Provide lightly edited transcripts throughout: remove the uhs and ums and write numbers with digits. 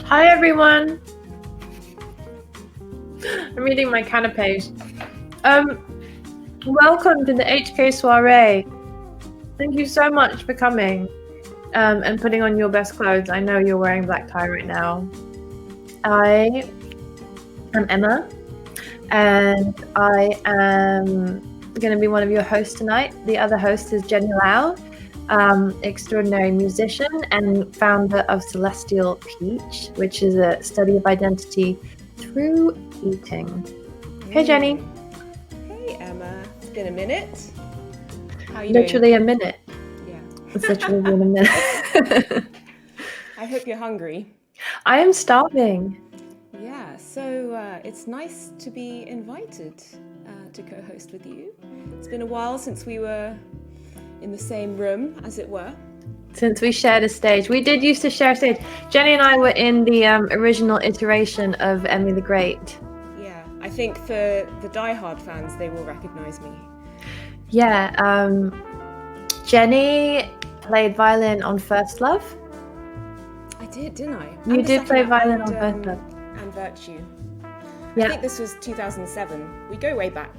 Hi everyone. I'm eating my canapes. Welcome to the HK soiree. Thank you so much for coming and putting on your best clothes. I know you're wearing black tie right now. I am Emma, and I am going to be one of your hosts tonight. The other host is Jenny Lau, extraordinary musician and founder of Celestial Peach, which is a study of identity through eating. Hey Jenny. Hey Emma. It's been a minute. How are you Literally doing? a minute. Yeah. It's literally been a minute. I hope you're hungry. I am starving. Yeah, so it's nice to be invited to co-host with you. It's been a while since we were in the same room, as it were. Since we shared a stage. We did used to share a stage. Jenny and I were in the original iteration of Emmy the Great. Yeah, I think for the die-hard fans, they will recognise me. Yeah, Jenny played violin on First Love. I did, didn't I? You did play violin on First Love. And Virtue. Yeah. I think this was 2007. We go way back.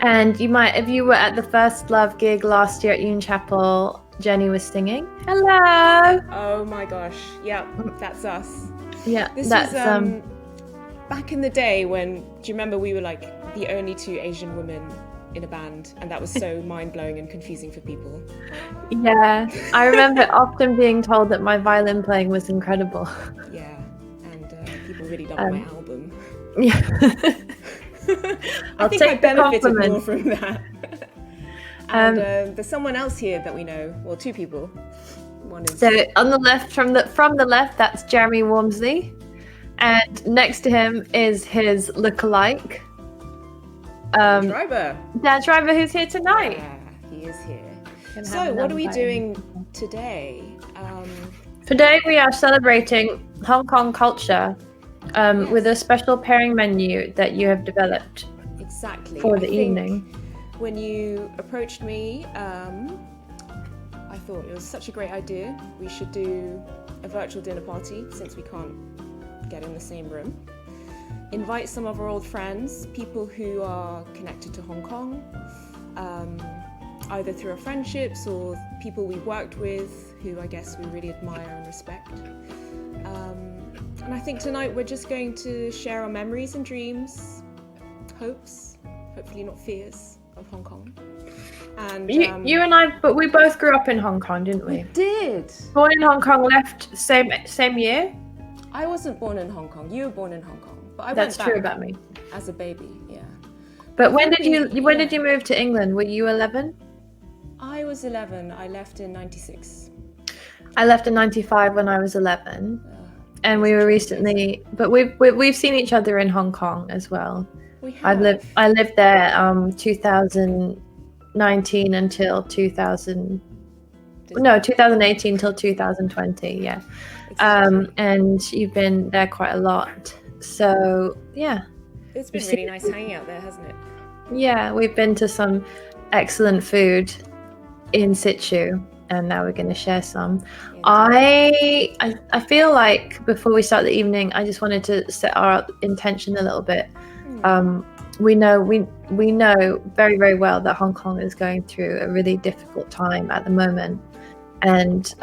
And you might, if you were at the First Love gig last year at Union Chapel, Jenny was singing. Hello. Oh my gosh. Yeah, that's us. Yeah, This that's was back in the day when, do you remember we were like the only two Asian women in a band, and that was so mind-blowing and confusing for people. Yeah, I remember often being told that my violin playing was incredible. Yeah, and people really loved my album. Yeah. I think I take the benefited compliment. more from that. And there's someone else here that we know. Well, two people. One is So on the left, from the left, that's Jeremy Wormsley, and next to him is his lookalike, Driver. Dan Schreiber, who's here tonight. Yeah, he is here. Can have So, what another are we bite. doing today? Today we are celebrating Hong Kong culture with a special pairing menu that you have developed Exactly. for I the think evening. When you approached me, I thought it was such a great idea. We should do a virtual dinner party since we can't get in the same room. Invite some of our old friends, people who are connected to Hong Kong, either through our friendships or people we've worked with who I guess we really admire and respect. And I think tonight we're just going to share our memories and dreams, hopes, hopefully not fears, of Hong Kong. And You and I, but we both grew up in Hong Kong, didn't we? did. Born in Hong Kong, left same year. I wasn't born in Hong Kong. You were born in Hong Kong, but I That's went true back about me. as a baby. Yeah. But when did you move to England? Were you 11? I was 11. I left in '96. I left in 95 when I was 11, and we were recently. But we've seen each other in Hong Kong as well. We have. I lived there 2019 until 2018 till 2020. Yeah. Exactly. And you've been there quite a lot. So yeah. It's been really nice hanging out there, hasn't it? Yeah, we've been to some excellent food in situ, and now we're going to share some. I feel like before we start the evening, I just wanted to set our intention a little bit. We know very, very well that Hong Kong is going through a really difficult time at the moment, and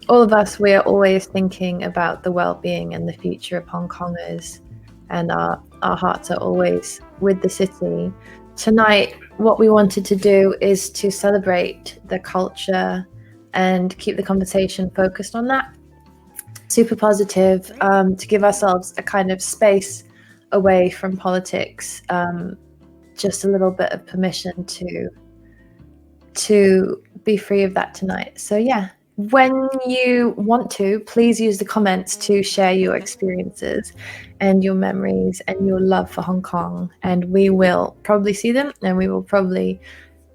all of us, we are always thinking about the well-being and the future of Hong Kongers, and our hearts are always with the city. Tonight, what we wanted to do is to celebrate the culture and keep the conversation focused on that. Super positive, to give ourselves a kind of space away from politics, just a little bit of permission to be free of that tonight. So yeah, when you want to, please use the comments to share your experiences and your memories and your love for Hong Kong, and we will probably see them and we will probably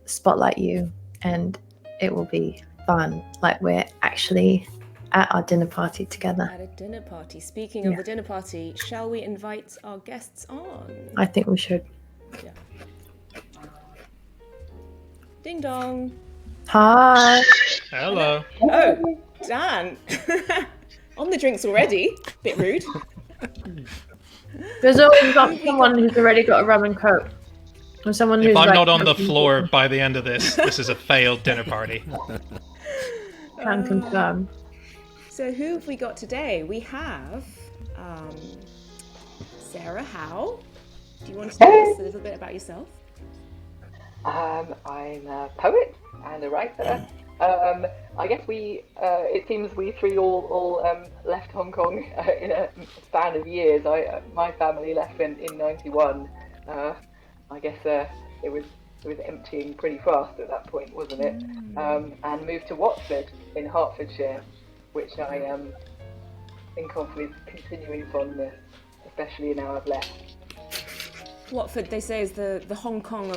spotlight you, and it will be fun, like we're actually at our dinner party together. At a dinner party. Speaking of the dinner party, shall we invite our guests on? I think we should. Yeah. Ding dong. Hi. Hello. Oh, Dan. On the drinks already. Bit rude. There's always someone who's already got a rum and coke. Or someone If who's I'm like, not on the floor by the end of this, this is a failed dinner party. Can confirm. So who have we got today? We have Sarah Howe. Do you want to tell us a little bit about yourself? I'm a poet and a writer. I guess it seems we three all left Hong Kong in a span of years. My family left in '91. I guess it was emptying pretty fast at that point, wasn't it? And moved to Watford in Hertfordshire, which I think of with continuing fondness, especially now I've left. Watford, they say, is the Hong Kong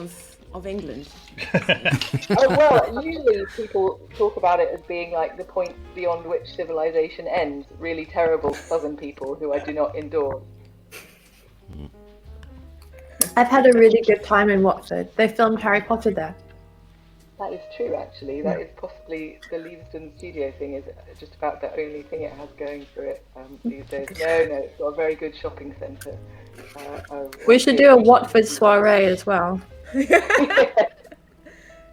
of England. Oh, well, usually people talk about it as being like the point beyond which civilization ends. Really terrible southern people who I do not endorse. I've had a really good time in Watford. They filmed Harry Potter there. That is true, actually. That is possibly the Leavesden studio thing is just about the only thing it has going for it these days. No, it's got a very good shopping centre. We should do a Watford soiree as well.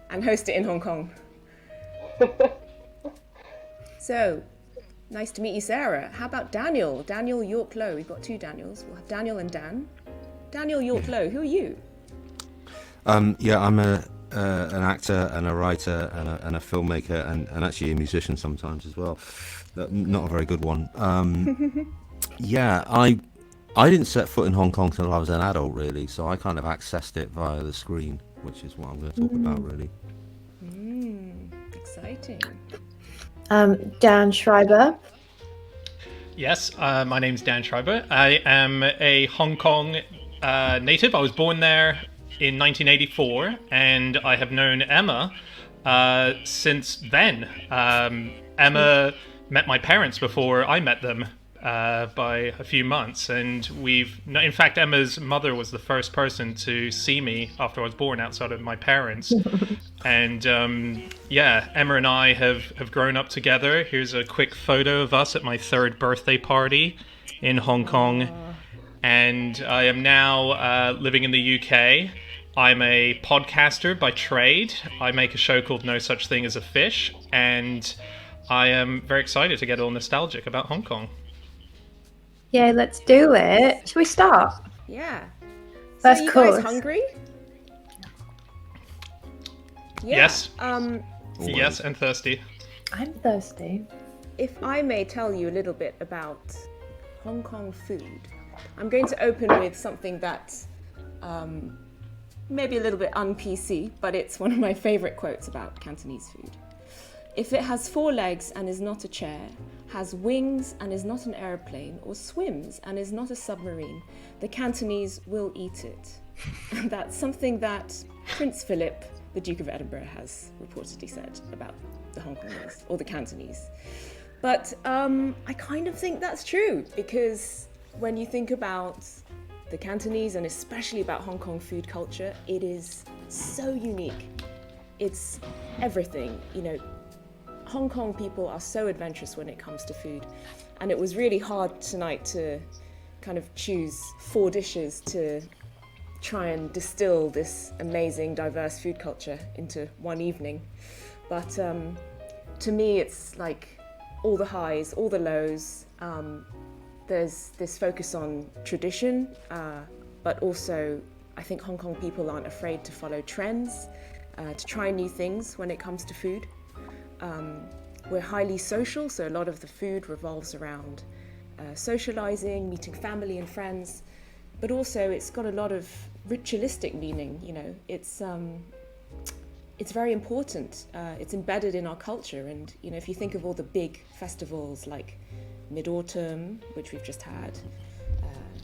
And host it in Hong Kong. So, nice to meet you, Sarah. How about Daniel? Daniel York-Low. We've got two Daniels. We'll have Daniel and Dan. Daniel York-Low, who are you? Yeah, I'm an actor and a writer and a filmmaker and actually a musician sometimes as well. Not a very good one. Yeah, I didn't set foot in Hong Kong till I was an adult, really, so I kind of accessed it via the screen, which is what I'm going to talk about, really. Exciting. Dan Schreiber. Yes, my name's Dan Schreiber. I am a Hong Kong native. I was born there in 1984, and I have known Emma since then. Emma met my parents before I met them by a few months, and in fact, Emma's mother was the first person to see me after I was born outside of my parents. And yeah, Emma and I have grown up together. Here's a quick photo of us at my 3rd birthday party in Hong Kong. And I am now living in the UK. I'm a podcaster by trade. I make a show called No Such Thing as a Fish, and I am very excited to get all nostalgic about Hong Kong. Yeah, let's do it. Should we start? Yeah. So That's are you cool. guys hungry? Yeah. Yes. Always. Yes, and thirsty. I'm thirsty. If I may tell you a little bit about Hong Kong food, I'm going to open with something that's maybe a little bit un-PC, but it's one of my favorite quotes about Cantonese food. If it has 4 legs and is not a chair, has wings and is not an aeroplane, or swims and is not a submarine, the Cantonese will eat it. And that's something that Prince Philip, the Duke of Edinburgh, has reportedly said about the Hong Kongers, or the Cantonese. But I kind of think that's true, because when you think about the Cantonese, and especially about Hong Kong food culture, it is so unique. It's everything, Hong Kong people are so adventurous when it comes to food, and it was really hard tonight to kind of choose 4 dishes to try and distill this amazing diverse food culture into one evening. But to me, it's like all the highs, all the lows. There's this focus on tradition, but also I think Hong Kong people aren't afraid to follow trends, to try new things when it comes to food. We're highly social, so a lot of the food revolves around socializing, meeting family and friends, but also it's got a lot of ritualistic meaning. It's very important. It's embedded in our culture, and if you think of all the big festivals like Mid-Autumn, which we've just had,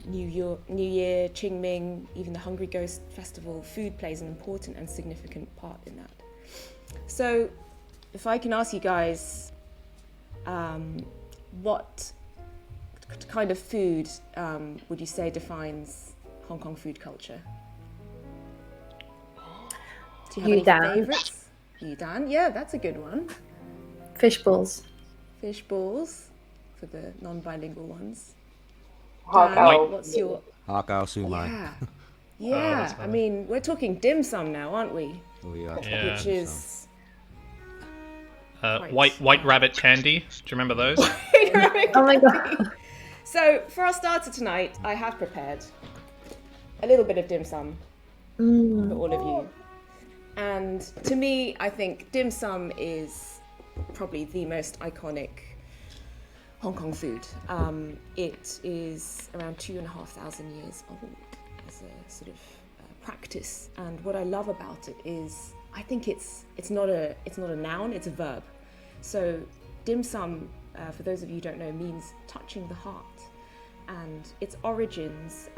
New Year, Qingming, even the Hungry Ghost Festival, food plays an important and significant part in that. So if I can ask you guys, what kind of food would you say defines Hong Kong food culture? Do you have any favourites? You, Dan? Yeah, that's a good one. Fish balls. Fish balls. for the non-bilingual ones. Har Dan, khao. what's your... Har khao sumai. Yeah. Oh, Yeah, that's I funny. mean, we're talking dim sum now, aren't we? Oh, yeah. Yeah. Which is... White rabbit candy. Do you remember those? Oh my god. So, for our starter tonight, I have prepared a little bit of dim sum for all of you. And to me, I think dim sum is probably the most iconic Hong Kong food. It is around 2,500 years old as a sort of practice. And what I love about it is, I think it's not a noun, it's a verb. So dim sum, for those of you who don't know, means touching the heart. And its origins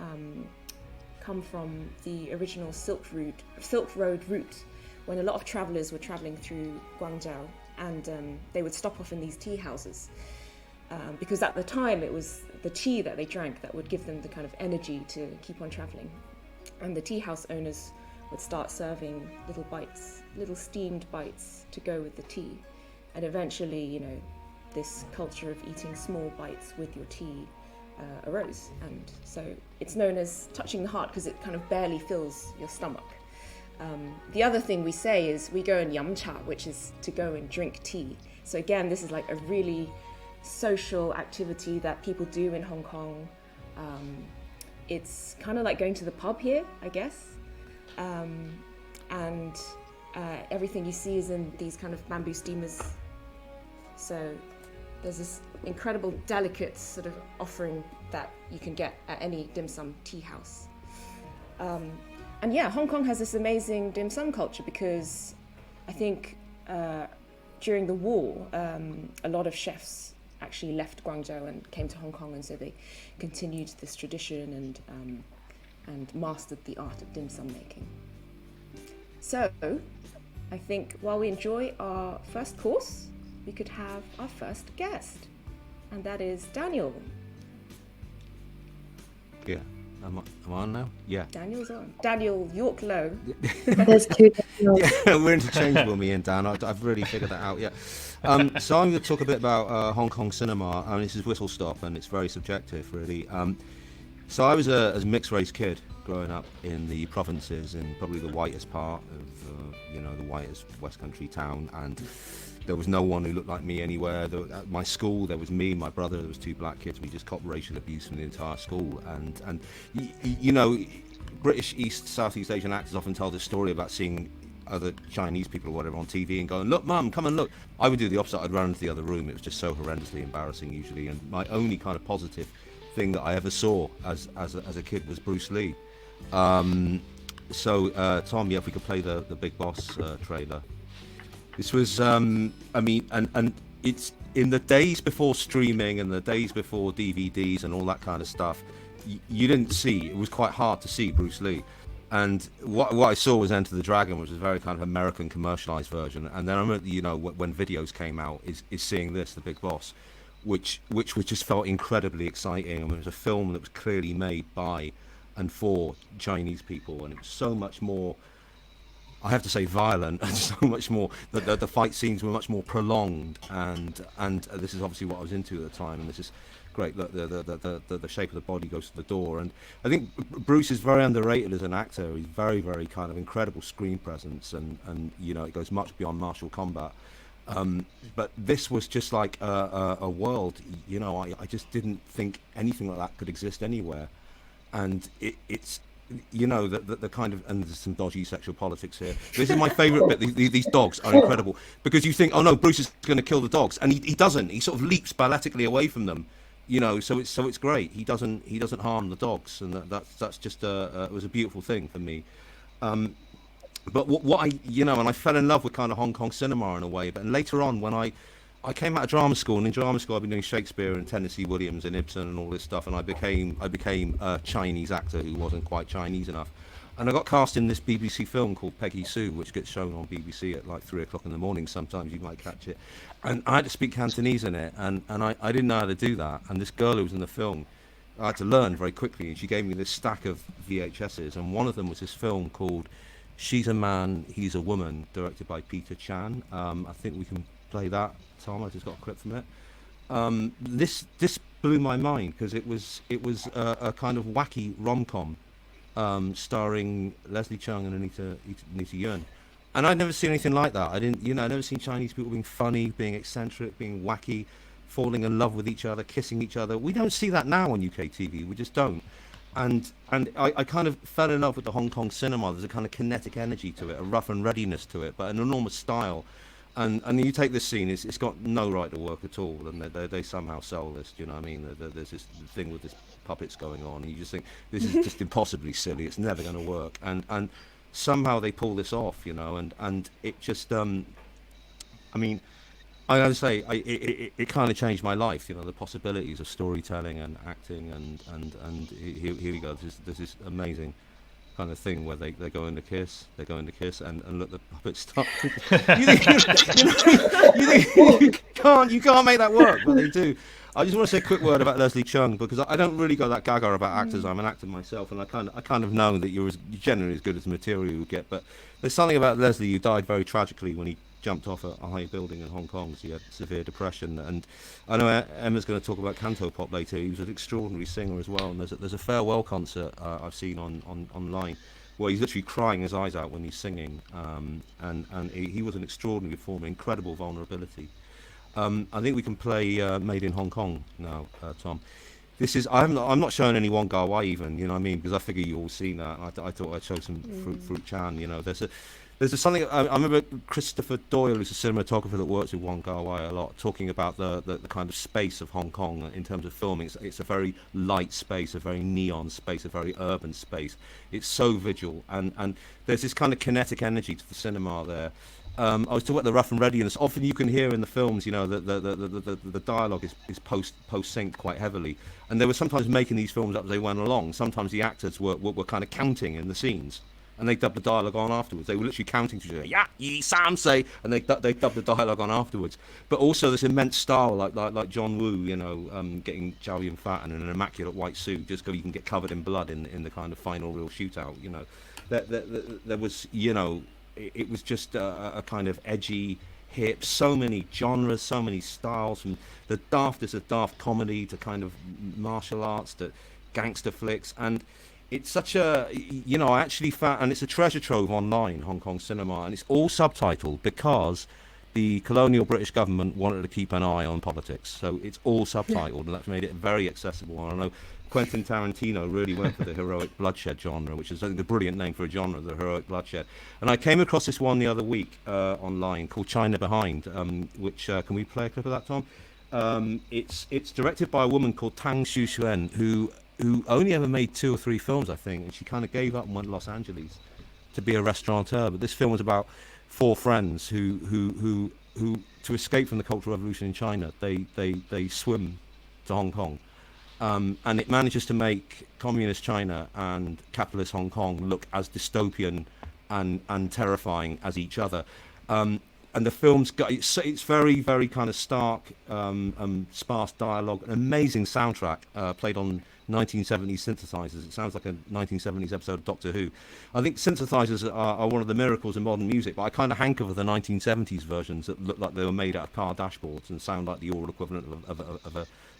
come from the original Silk Road route, when a lot of travellers were travelling through Guangzhou, and they would stop off in these tea houses. Because at the time it was the tea that they drank that would give them the kind of energy to keep on travelling. And the tea house owners would start serving little bites, little steamed bites to go with the tea. And eventually, you know, this culture of eating small bites with your tea arose. And so it's known as touching the heart because it kind of barely fills your stomach. The other thing we say is we go and yum cha, which is to go and drink tea. So again, this is like a really social activity that people do in Hong Kong. It's kind of like going to the pub here, I guess. And everything you see is in these kind of bamboo steamers. So there's this incredible delicate sort of offering that you can get at any dim sum tea house. And yeah, Hong Kong has this amazing dim sum culture because I think during the war, a lot of chefs actually left Guangzhou and came to Hong Kong, and so they continued this tradition and mastered the art of dim sum making. So I think while we enjoy our first course, we could have our first guest, and that is Daniel. Yeah. Am I on now? Yeah. Daniel's on. Daniel York Low. There's two Daniels. Yeah, we're interchangeable, me and Dan. I've really figured that out, yeah. So I'm going to talk a bit about Hong Kong cinema. I mean, this is whistle stop, and it's very subjective, really. So I was a mixed race kid growing up in the provinces, in probably the whitest part of, the whitest West Country town, and there was no one who looked like me anywhere. At my school, there was me, my brother, there was two black kids. We just copped racial abuse from the entire school. And British Southeast Asian actors often tell this story about seeing other Chinese people or whatever on TV and going, "Look, Mum, come and look." I would do the opposite. I'd run into the other room. It was just so horrendously embarrassing usually. And my only kind of positive thing that I ever saw as a kid was Bruce Lee. So Tom, yeah, if we could play the Big Boss trailer. This was, and it's in the days before streaming and the days before DVDs and all that kind of stuff. You didn't see, it was quite hard to see Bruce Lee. And what I saw was Enter the Dragon, which was a very kind of American commercialized version. And then I remember, when videos came out, is seeing this, The Big Boss, which just felt incredibly exciting. I mean, it was a film that was clearly made by and for Chinese people, and it was so much more, I have to say, violent, and so much more. The fight scenes were much more prolonged, and this is obviously what I was into at the time. And this is great. The shape of the body goes to the door, and I think Bruce is very underrated as an actor. He's very, very kind of incredible screen presence, and it goes much beyond martial combat. But this was just like a world. I just didn't think anything like that could exist anywhere, and it's. The kind of, and there's some dodgy sexual politics here. This is my favourite bit. These dogs are incredible because you think, oh no, Bruce is going to kill the dogs, and he doesn't. He sort of leaps balletically away from them, So it's great. He doesn't harm the dogs, and that's just it was a beautiful thing for me. But what and I fell in love with kind of Hong Kong cinema in a way. But later on, when I came out of drama school, and in drama school I've been doing Shakespeare and Tennessee Williams and Ibsen and all this stuff, and I became a Chinese actor who wasn't quite Chinese enough, and I got cast in this BBC film called Peggy Sue, which gets shown on BBC at like 3 o'clock in the morning. Sometimes you might catch it, and I had to speak Cantonese in it, and I didn't know how to do that, and this girl who was in the film, I had to learn very quickly, and she gave me this stack of VHSs, and one of them was this film called She's a Man, He's a Woman, directed by Peter Chan. I think we can play that, Tom. I just got a clip from it. This blew my mind because it was a kind of wacky rom-com starring Leslie Cheung and Anita Yuan. And I'd never seen anything like that. I'd never seen Chinese people being funny, being eccentric, being wacky, falling in love with each other, kissing each other. We don't see that now on UK TV. We just don't. And I kind of fell in love with the Hong Kong cinema. There's a kind of kinetic energy to it, a rough and readiness to it, but an enormous style. And you take this scene, it's got no right to work at all, and they somehow sell this. Do you know what I mean? There's this thing with this puppets going on, and you just think this is just impossibly silly. It's never going to work, and somehow they pull this off, and it just I mean, I gotta say, it kind of changed my life. The possibilities of storytelling and acting, and here we go. There's this amazing kind of thing where they go in to kiss, and look, the puppets stop. you can't make that work, but they do. I just want to say a quick word about Leslie Cheung, because I don't really go that gaga about actors. I'm an actor myself, and I kind of know that you're generally as good as the material you get. But there's something about Leslie who died very tragically when he jumped off a high building in Hong Kong. So he had severe depression, and I know Emma's going to talk about Cantopop later. He was an extraordinary singer as well, and there's a farewell concert I've seen online where he's literally crying his eyes out when he's singing, and he was an extraordinary performer, incredible vulnerability. I think we can play Made in Hong Kong now, Tom. This is I'm not showing any Wong Kar-wai even, you know what I mean, because I figure you all seen that. I thought I'd show some Fruit Chan. There's something. I remember Christopher Doyle, who's a cinematographer that works with Wong Kar-wai a lot, talking about the kind of space of Hong Kong in terms of filming. It's a very light space, a very neon space, a very urban space. It's so visual, and there's this kind of kinetic energy to the cinema there. I was talking about the rough and readiness. Often you can hear in the films, the dialogue is post synced quite heavily, and they were sometimes making these films up as they went along. Sometimes the actors were kind of counting in the scenes, and they dubbed the dialogue on afterwards. They were literally counting to each other, yeah, ye Sam say, and they dubbed the dialogue on afterwards. But also this immense style, like John Woo, getting Chow Yun-fat in an immaculate white suit, just so you can get covered in blood in the kind of final real shootout. There was, it was just a kind of edgy, hip, so many genres, so many styles, from the daftest of daft comedy to kind of martial arts to gangster flicks. And it's such a, I actually found, and it's a treasure trove online, Hong Kong cinema, and it's all subtitled because the colonial British government wanted to keep an eye on politics. So it's all subtitled, and that's made it very accessible. And I know Quentin Tarantino really went for the heroic bloodshed genre, which is, I think, a brilliant name for a genre, the heroic bloodshed. And I came across this one the other week online called China Behind, which, can we play a clip of that, Tom? It's directed by a woman called Tang Xu-Xuan, who only ever made 2 or 3 films, I think, and she kind of gave up and went to Los Angeles to be a restaurateur. But this film was about 4 friends who to escape from the Cultural Revolution in China, they swim to Hong Kong. And it manages to make communist China and capitalist Hong Kong look as dystopian and terrifying as each other. And the film's got, it's very, very kind of stark, sparse dialogue, an amazing soundtrack played on 1970s synthesizers. It sounds like a 1970s episode of Doctor Who. I think synthesizers are one of the miracles in modern music, but I kind of hanker for the 1970s versions that look like they were made out of car dashboards and sound like the oral equivalent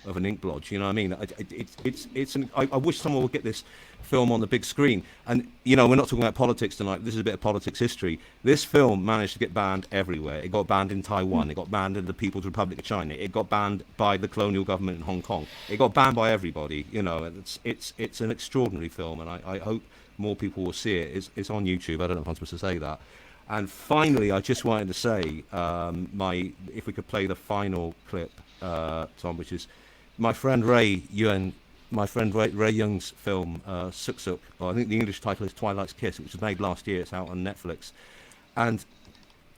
of an ink blotch. You know what I mean? I wish someone would get this film on the big screen. And we're not talking about politics tonight. This is a bit of politics history. This film managed to get banned everywhere. It got banned in Taiwan. It got banned in the People's Republic of China. It got banned by the colonial government in Hong Kong. It got banned by everybody. It's an extraordinary film, and I hope more people will see it. It's on YouTube. I don't know if I'm supposed to say that. And finally, I just wanted to say, if we could play the final clip, Tom, which is my friend Ray Young's film, Suk Suk, or I think the English title is Twilight's Kiss, which was made last year. It's out on Netflix. And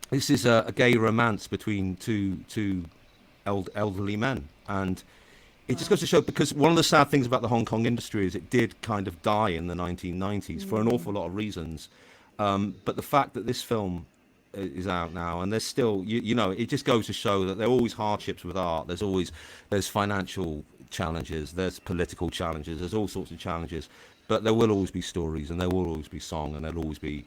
this is a gay romance between two elderly men. And it just goes to show, because one of the sad things about the Hong Kong industry is it did kind of die in the 1990s for an awful lot of reasons. But the fact that this film is out now, and there's still, it just goes to show that there are always hardships with art. There's financial challenges, there's political challenges, there's all sorts of challenges, but there will always be stories, and there will always be song, and there'll always be,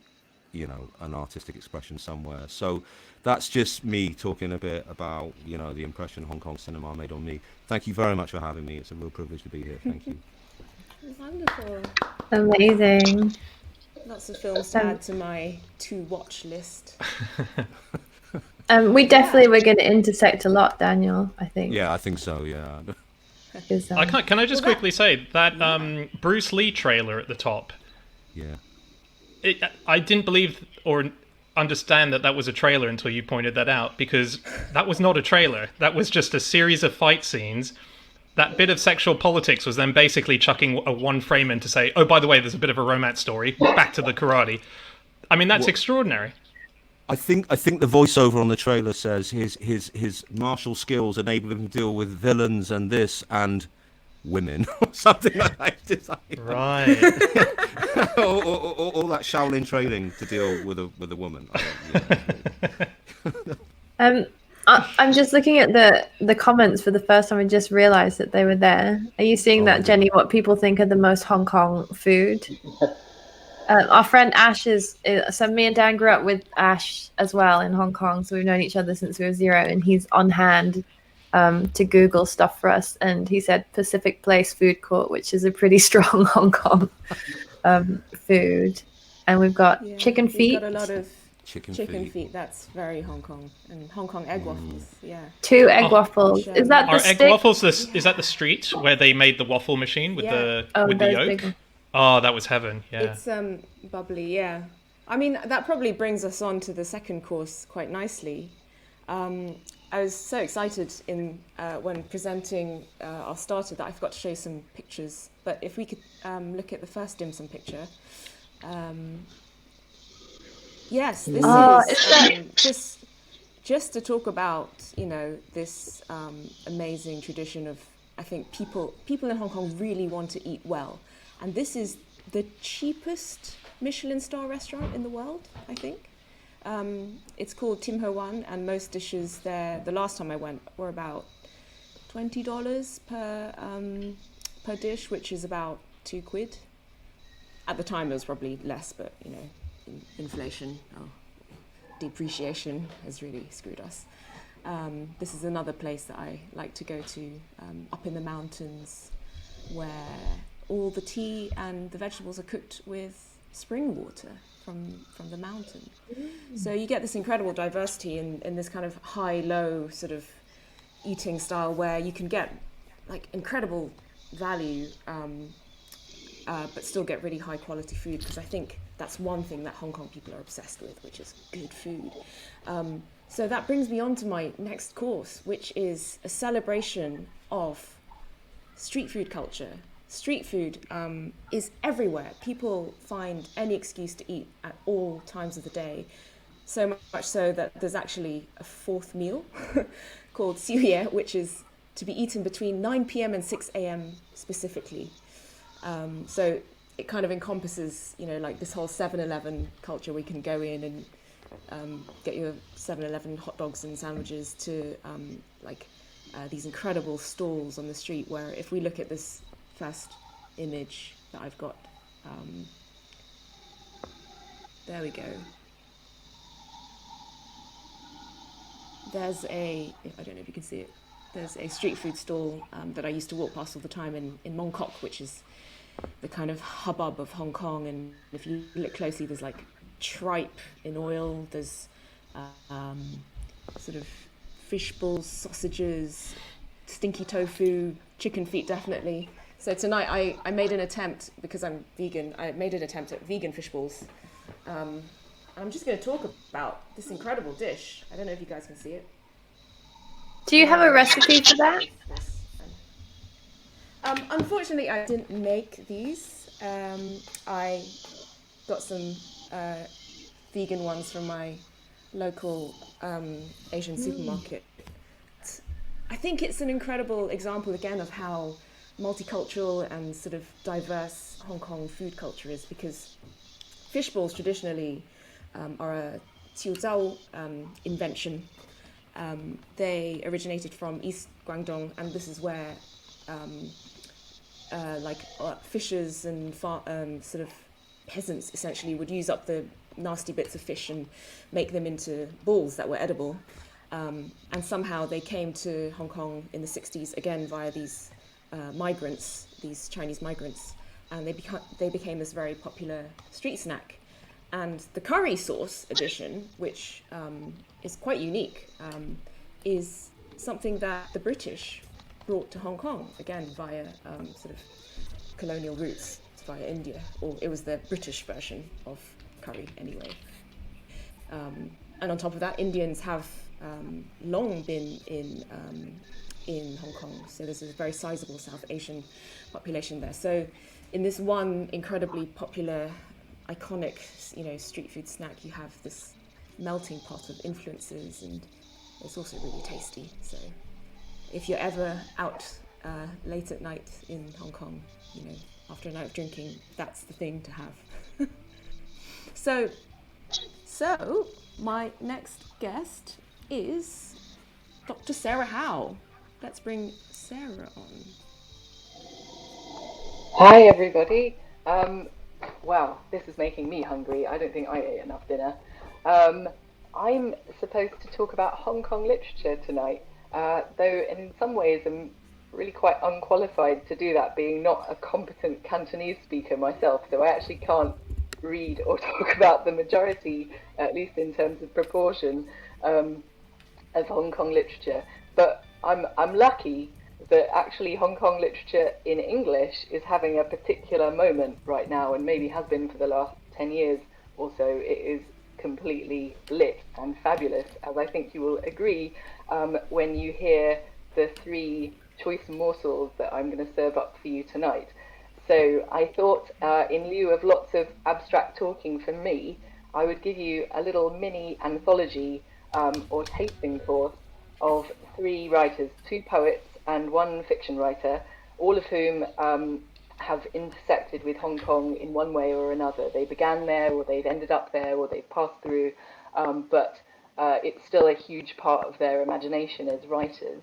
an artistic expression somewhere. So that's just me talking a bit about, the impression Hong Kong cinema made on me. Thank you very much for having me. It's a real privilege to be here. Thank you. Wonderful. Amazing. Lots of films to add to my to-watch list. We definitely were going to intersect a lot, Daniel, I think. Yeah, I think so, yeah. Can I just quickly say that Bruce Lee trailer at the top? Yeah. I didn't believe or understand that was a trailer until you pointed that out, because that was not a trailer. That was just a series of fight scenes. That bit of sexual politics was then basically chucking a one frame in to say, oh, by the way, there's a bit of a romance story. Back to the karate. I mean, that's extraordinary. I think the voiceover on the trailer says his martial skills enable him to deal with villains and this and women or something like that. Right. All that Shaolin training to deal with a woman. I'm just looking at the comments for the first time. I just realized that they were there. Are you seeing that, Jenny? What people think are the most Hong Kong food? Our friend Ash so me and Dan grew up with Ash as well in Hong Kong, so we've known each other since we were 0, and he's on hand to Google stuff for us, and he said Pacific Place Food Court, which is a pretty strong Hong Kong food, and we've got chicken feet. We've got a lot of chicken feet. That's very Hong Kong, and Hong Kong egg waffles. Yeah, 2 egg waffles. Is that the stick? Egg waffles? Is that the street where they made the waffle machine with the yolk? Oh, that was heaven, yeah. It's bubbly, yeah. I mean, that probably brings us on to the second course quite nicely. I was so excited when presenting our starter that I forgot to show you some pictures. But if we could look at the first dim sum picture. Yes, this is just to talk about, this amazing tradition of, I think people in Hong Kong really want to eat well. And this is the cheapest Michelin star restaurant in the world, I think. It's called Tim Ho Wan, and most dishes there, the last time I went, were about $20 per dish, which is about £2. At the time, it was probably less, but, inflation or depreciation has really screwed us. This is another place that I like to go to, up in the mountains, where all the tea and the vegetables are cooked with spring water from the mountain. So you get this incredible diversity in this kind of high-low sort of eating style where you can get like incredible value, but still get really high-quality food, because I think that's one thing that Hong Kong people are obsessed with, which is good food. So that brings me on to my next course, which is a celebration of street food culture. Street food is everywhere. People find any excuse to eat at all times of the day. So much so that there's actually a fourth meal called SOIREE, which is to be eaten between 9 p.m. and 6 a.m. specifically. So it kind of encompasses, like this whole 7-Eleven culture. We can go in and get your 7-Eleven hot dogs and sandwiches to these incredible stalls on the street, where if we look at this first image that I've got, there we go. There's I don't know if you can see it, there's a street food stall that I used to walk past all the time in Mong Kok, which is the kind of hubbub of Hong Kong, and if you look closely, there's like tripe in oil, there's sort of fish balls, sausages, stinky tofu, chicken feet definitely. So tonight I made an attempt, because I'm vegan, I made an attempt at vegan fish balls. And I'm just going to talk about this incredible dish. I don't know if you guys can see it. Do you have a recipe for that? Yes. Unfortunately, I didn't make these. I got some vegan ones from my local Asian supermarket. I think it's an incredible example, again, of how multicultural and sort of diverse Hong Kong food culture is, because fish balls traditionally are a Ciuzhou invention. They originated from East Guangdong, and this is where fishers and sort of peasants essentially would use up the nasty bits of fish and make them into balls that were edible. And somehow they came to Hong Kong in the 60s again via these migrants, these Chinese migrants, and they became this very popular street snack. And the curry sauce edition, which is quite unique, is something that the British brought to Hong Kong, again via sort of colonial routes via India, or it was the British version of curry anyway. And on top of that, Indians have long been in Hong Kong, so there's a very sizable South Asian population there. So in this one incredibly popular, iconic, street food snack, you have this melting pot of influences, and it's also really tasty. So if you're ever out late at night in Hong Kong, after a night of drinking, that's the thing to have. So my next guest is Dr. Sarah Howe. Let's bring Sarah on. Hi, everybody. Wow, this is making me hungry. I don't think I ate enough dinner. I'm supposed to talk about Hong Kong literature tonight, though in some ways I'm really quite unqualified to do that, being not a competent Cantonese speaker myself, so I actually can't read or talk about the majority, at least in terms of proportion, of Hong Kong literature. But I'm lucky that actually Hong Kong literature in English is having a particular moment right now, and maybe has been for the last 10 years or so. It is completely lit and fabulous, as I think you will agree when you hear the 3 choice morsels that I'm going to serve up for you tonight. So I thought, in lieu of lots of abstract talking from me, I would give you a little mini anthology or tasting course of 3 writers, 2 poets and 1 fiction writer, all of whom have intersected with Hong Kong in one way or another. They began there, or they've ended up there, or they've passed through, but it's still a huge part of their imagination as writers.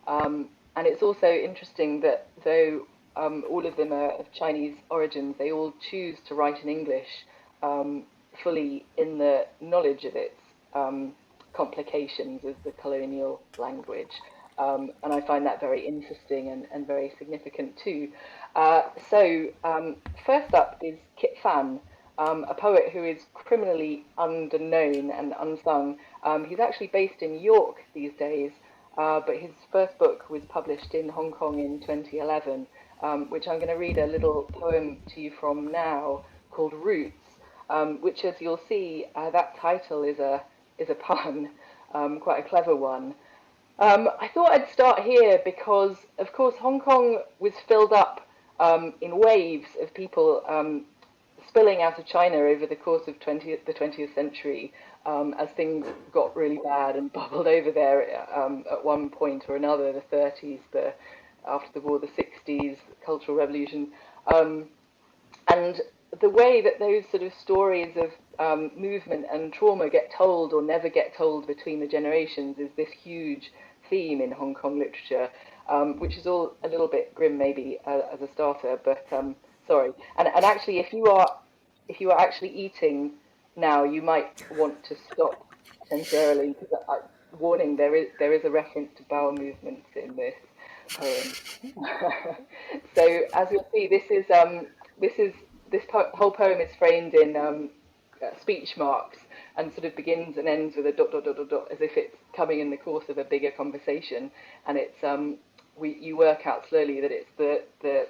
And it's also interesting that though all of them are of Chinese origins, they all choose to write in English fully in the knowledge of its complications as the colonial language. And I find that very interesting and very significant too. First up is Kit Fan, a poet who is criminally underknown and unsung. He's actually based in York these days, but his first book was published in Hong Kong in 2011, which I'm going to read a little poem to you from now, called Roots, which, as you'll see, that title is a pun, quite a clever one. I thought I'd start here because, of course, Hong Kong was filled up in waves of people spilling out of China over the course of the 20th century, as things got really bad and bubbled over there at one point or another, the 30s, after the war, the 60s, Cultural Revolution. And the way that those sort of stories of movement and trauma get told or never get told between the generations is this huge theme in Hong Kong literature, which is all a little bit grim maybe as a starter, but sorry. And actually, if you are actually eating now, you might want to stop temporarily, because warning, there is a reference to bowel movements in this poem. So as you'll see, this whole poem is framed in speech marks, and sort of begins and ends with a ... as if it's coming in the course of a bigger conversation. And it's you work out slowly that it's the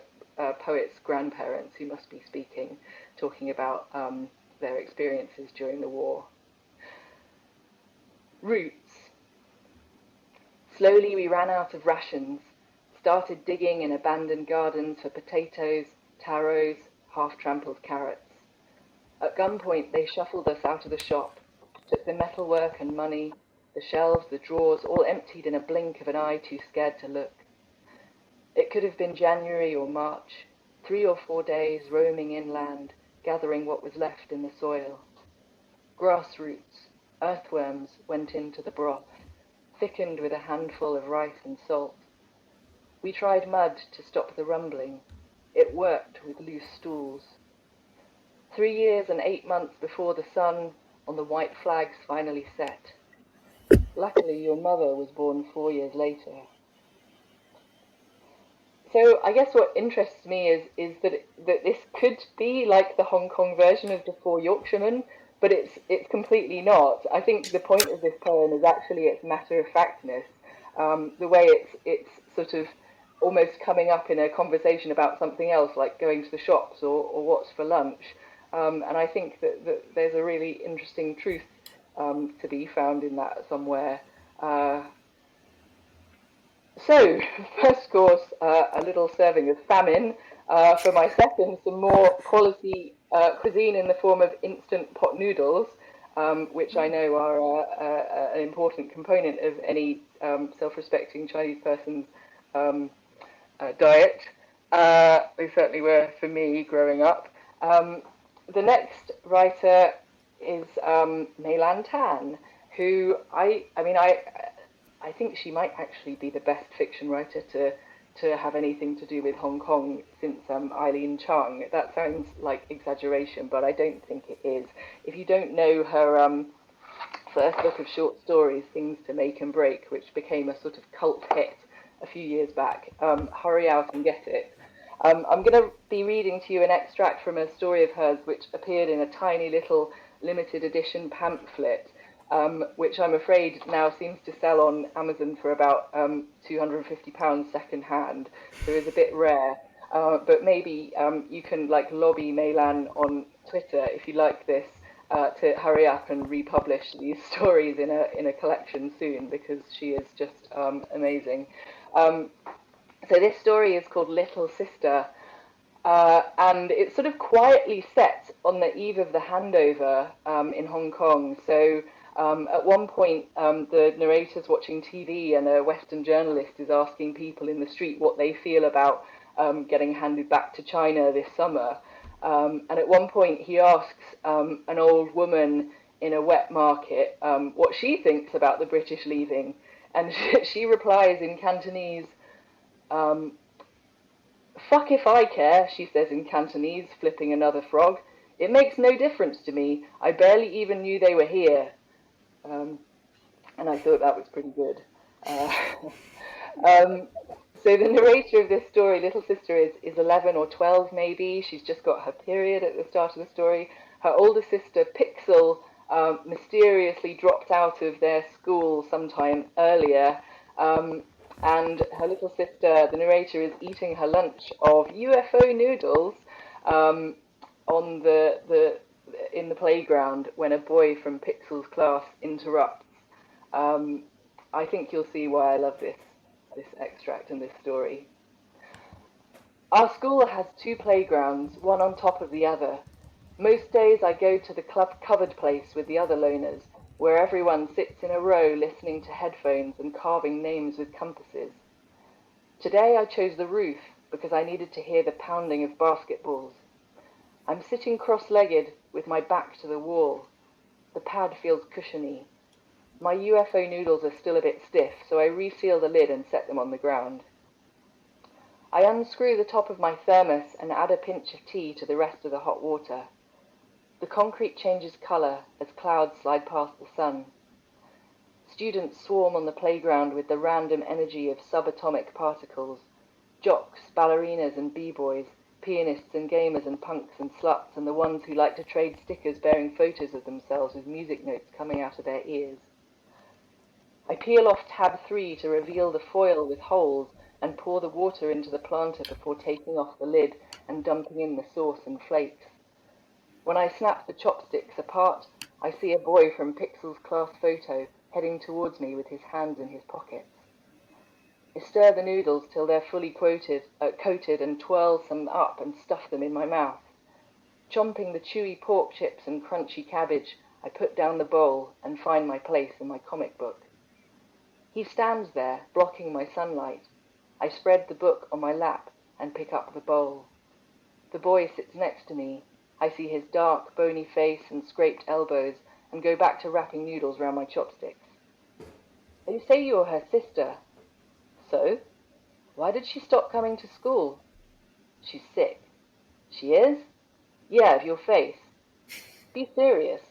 poet's grandparents who must be speaking, talking about their experiences during the war. Roots. Slowly we ran out of rations, started digging in abandoned gardens for potatoes, taros, half-trampled carrots. At gunpoint, they shuffled us out of the shop, took the metalwork and money, the shelves, the drawers, all emptied in a blink of an eye too scared to look. It could have been January or March, 3 or 4 days roaming inland, gathering what was left in the soil. Grass roots, earthworms went into the broth, thickened with a handful of rice and salt. We tried mud to stop the rumbling. It worked with loose stools. 3 years and 8 months before the sun on the white flags finally set. Luckily, your mother was born 4 years later. So I guess what interests me is that this could be like the Hong Kong version of the Four Yorkshiremen, but it's completely not. I think the point of this poem is actually its matter of factness, the way it's sort of almost coming up in a conversation about something else, like going to the shops or what's for lunch. And I think that there's a really interesting truth to be found in that somewhere. So, first course, a little serving of famine. For my second, some more quality cuisine in the form of instant pot noodles, which I know are an important component of any self-respecting Chinese person's diet. They certainly were for me growing up. The next writer is Mei Lan Tan, who I think she might actually be the best fiction writer to have anything to do with Hong Kong since Eileen Chung. That sounds like exaggeration, but I don't think it is. If you don't know her first book of short stories, Things to Make and Break, which became a sort of cult hit a few years back, hurry out and get it. I'm going to be reading to you an extract from a story of hers which appeared in a tiny little limited edition pamphlet, which I'm afraid now seems to sell on Amazon for about £250 second hand, so it's a bit rare. But maybe you can lobby Mei Lan on Twitter if you like this to hurry up and republish these stories in a collection soon, because she is just amazing. So this story is called Little Sister, and it's sort of quietly set on the eve of the handover in Hong Kong. So at one point, the narrator's watching TV and a Western journalist is asking people in the street what they feel about getting handed back to China this summer. And at one point he asks an old woman in a wet market what she thinks about the British leaving. And she replies in Cantonese, "Fuck if I care," she says in Cantonese, flipping another frog. "It makes no difference to me. I barely even knew they were here." And I thought that was pretty good. So the narrator of this story, Little Sister, is 11 or 12 maybe. She's just got her period at the start of the story. Her older sister, Pixel, mysteriously dropped out of their school sometime earlier. And her little sister, the narrator, is eating her lunch of UFO noodles in the playground when a boy from Pixel's class interrupts. I think you'll see why I love this extract and this story. Our school has 2 playgrounds, one on top of the other. Most days I go to the covered place with the other loners, where everyone sits in a row listening to headphones and carving names with compasses. Today I chose the roof because I needed to hear the pounding of basketballs. I'm sitting cross-legged with my back to the wall. The pad feels cushiony. My UFO noodles are still a bit stiff, so I reseal the lid and set them on the ground. I unscrew the top of my thermos and add a pinch of tea to the rest of the hot water. The concrete changes colour as clouds slide past the sun. Students swarm on the playground with the random energy of subatomic particles. Jocks, ballerinas and b-boys, pianists and gamers and punks and sluts, and the ones who like to trade stickers bearing photos of themselves with music notes coming out of their ears. I peel off tab 3 to reveal the foil with holes and pour the water into the planter before taking off the lid and dumping in the sauce and flakes. When I snap the chopsticks apart, I see a boy from Pixel's class photo heading towards me with his hands in his pockets. I stir the noodles till they're fully coated and twirl some up and stuff them in my mouth. Chomping the chewy pork chips and crunchy cabbage, I put down the bowl and find my place in my comic book. He stands there, blocking my sunlight. I spread the book on my lap and pick up the bowl. The boy sits next to me. I see his dark, bony face and scraped elbows and go back to wrapping noodles round my chopsticks. They say you're her sister. So? Why did she stop coming to school? She's sick. She is? Yeah, of your face. Be serious.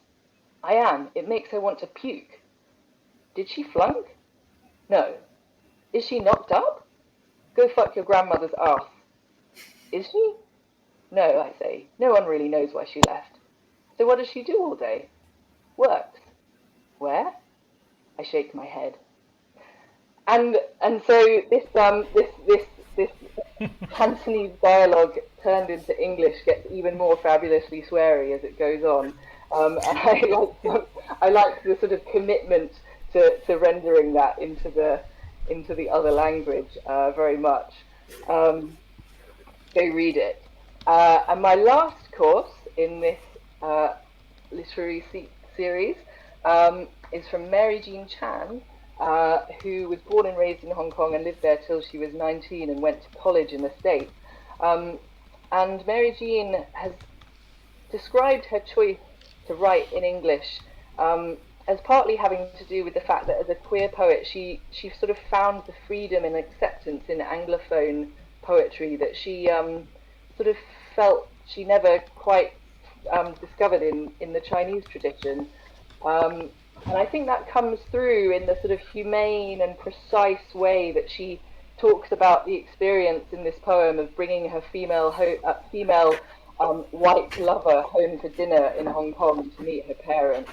I am. It makes her want to puke. Did she flunk? No. Is she knocked up? Go fuck your grandmother's ass. Is she? No, I say. No one really knows why she left. So what does she do all day? Works. Where? I shake my head. And so this Cantonese dialogue turned into English gets even more fabulously sweary as it goes on. And I like the sort of commitment to rendering that into the other language very much. Go read it. And my last course in this literary series is from Mary Jean Chan, who was born and raised in Hong Kong and lived there till she was 19 and went to college in the States. And Mary Jean has described her choice to write in English as partly having to do with the fact that as a queer poet, she sort of found the freedom and acceptance in Anglophone poetry that she sort of felt she never quite discovered in the Chinese tradition. And I think that comes through in the sort of humane and precise way that she talks about the experience in this poem of bringing her female white lover home for dinner in Hong Kong to meet her parents.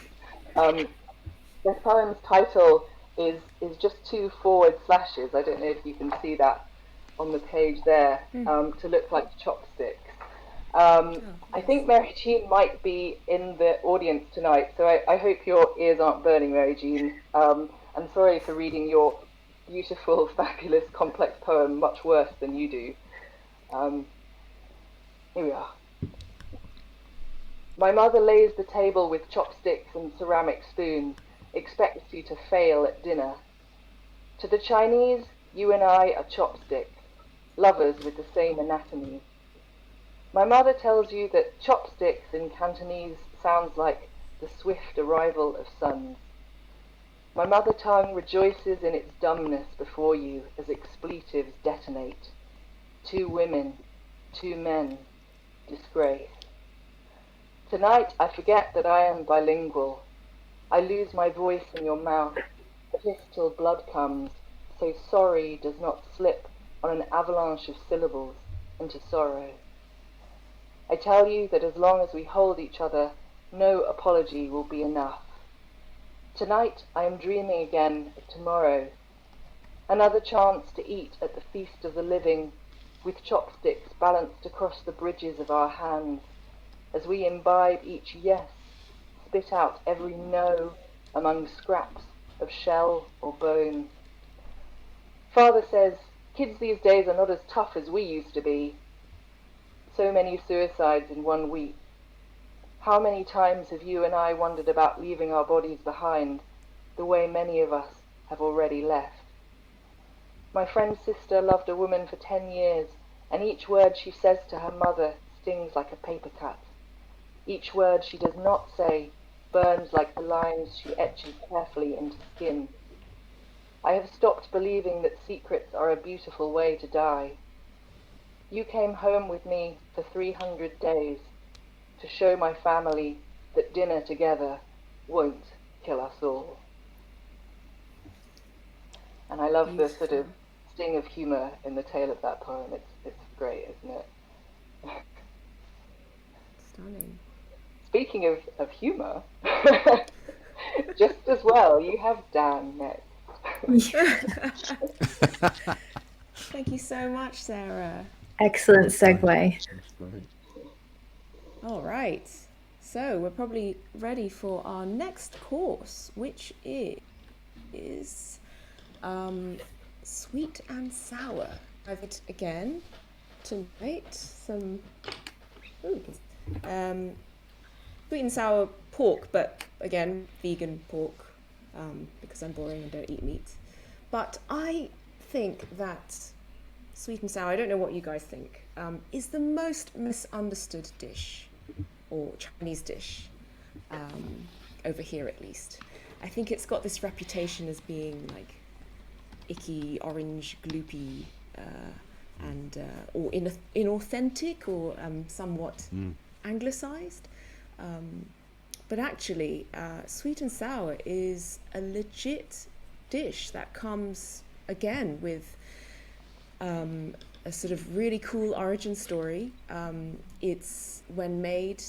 This poem's title is just two forward slashes. I don't know if you can see that on the page there, to look like chopsticks. I think Mary Jean might be in the audience tonight, so I hope your ears aren't burning, Mary Jean. I'm sorry for reading your beautiful, fabulous, complex poem much worse than you do. Here we are. My mother lays the table with chopsticks and ceramic spoons, expects you to fail at dinner. To the Chinese, you and I are chopsticks, lovers with the same anatomy. My mother tells you that chopsticks in Cantonese sounds like the swift arrival of suns. My mother tongue rejoices in its dumbness before you as expletives detonate. Two women, two men, disgrace. Tonight I forget that I am bilingual. I lose my voice in your mouth, hiss till blood comes, so sorry does not slip on an avalanche of syllables into sorrow. I tell you that as long as we hold each other, no apology will be enough. Tonight I am dreaming again of tomorrow, another chance to eat at the feast of the living, with chopsticks balanced across the bridges of our hands, as we imbibe each yes, spit out every no among scraps of shell or bone. Father says, kids these days are not as tough as we used to be. So many suicides in 1 week. How many times have you and I wondered about leaving our bodies behind, the way many of us have already left? My friend's sister loved a woman for 10 years, and each word she says to her mother stings like a paper cut. Each word she does not say burns like the lines she etches carefully into skin. I have stopped believing that secrets are a beautiful way to die. You came home with me for 300 days to show my family that dinner together won't kill us all. And I love the sort of sting of humour in the tail of that poem. It's great, isn't it? Stunning. Speaking of humour, just as well, you have Dan next. Thank you so much, Sarah. Excellent segue. All right, so we're probably ready for our next course, which is sweet and sour. I've it again tonight. Some sweet and sour pork, but again vegan pork, because I'm boring and don't eat meat. But I think that sweet and sour, I don't know what you guys think, is the most misunderstood dish, or Chinese dish, over here at least. I think it's got this reputation as being like icky, orange, gloopy, and or inauthentic, or somewhat anglicized. But actually, sweet and sour is a legit dish that comes again with a sort of really cool origin story. It's when made,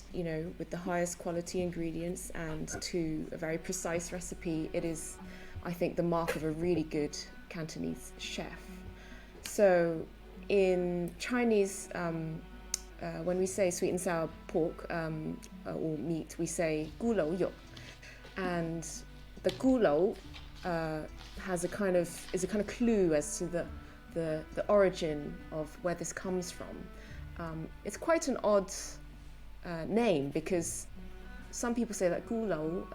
with the highest quality ingredients and to a very precise recipe, it is, I think, the mark of a really good Cantonese chef. So in Chinese, when we say sweet and sour pork or meat, we say gu lou you, and the gu lou is a kind of clue as to the origin of where this comes from. It's quite an odd name because some people say that gu lou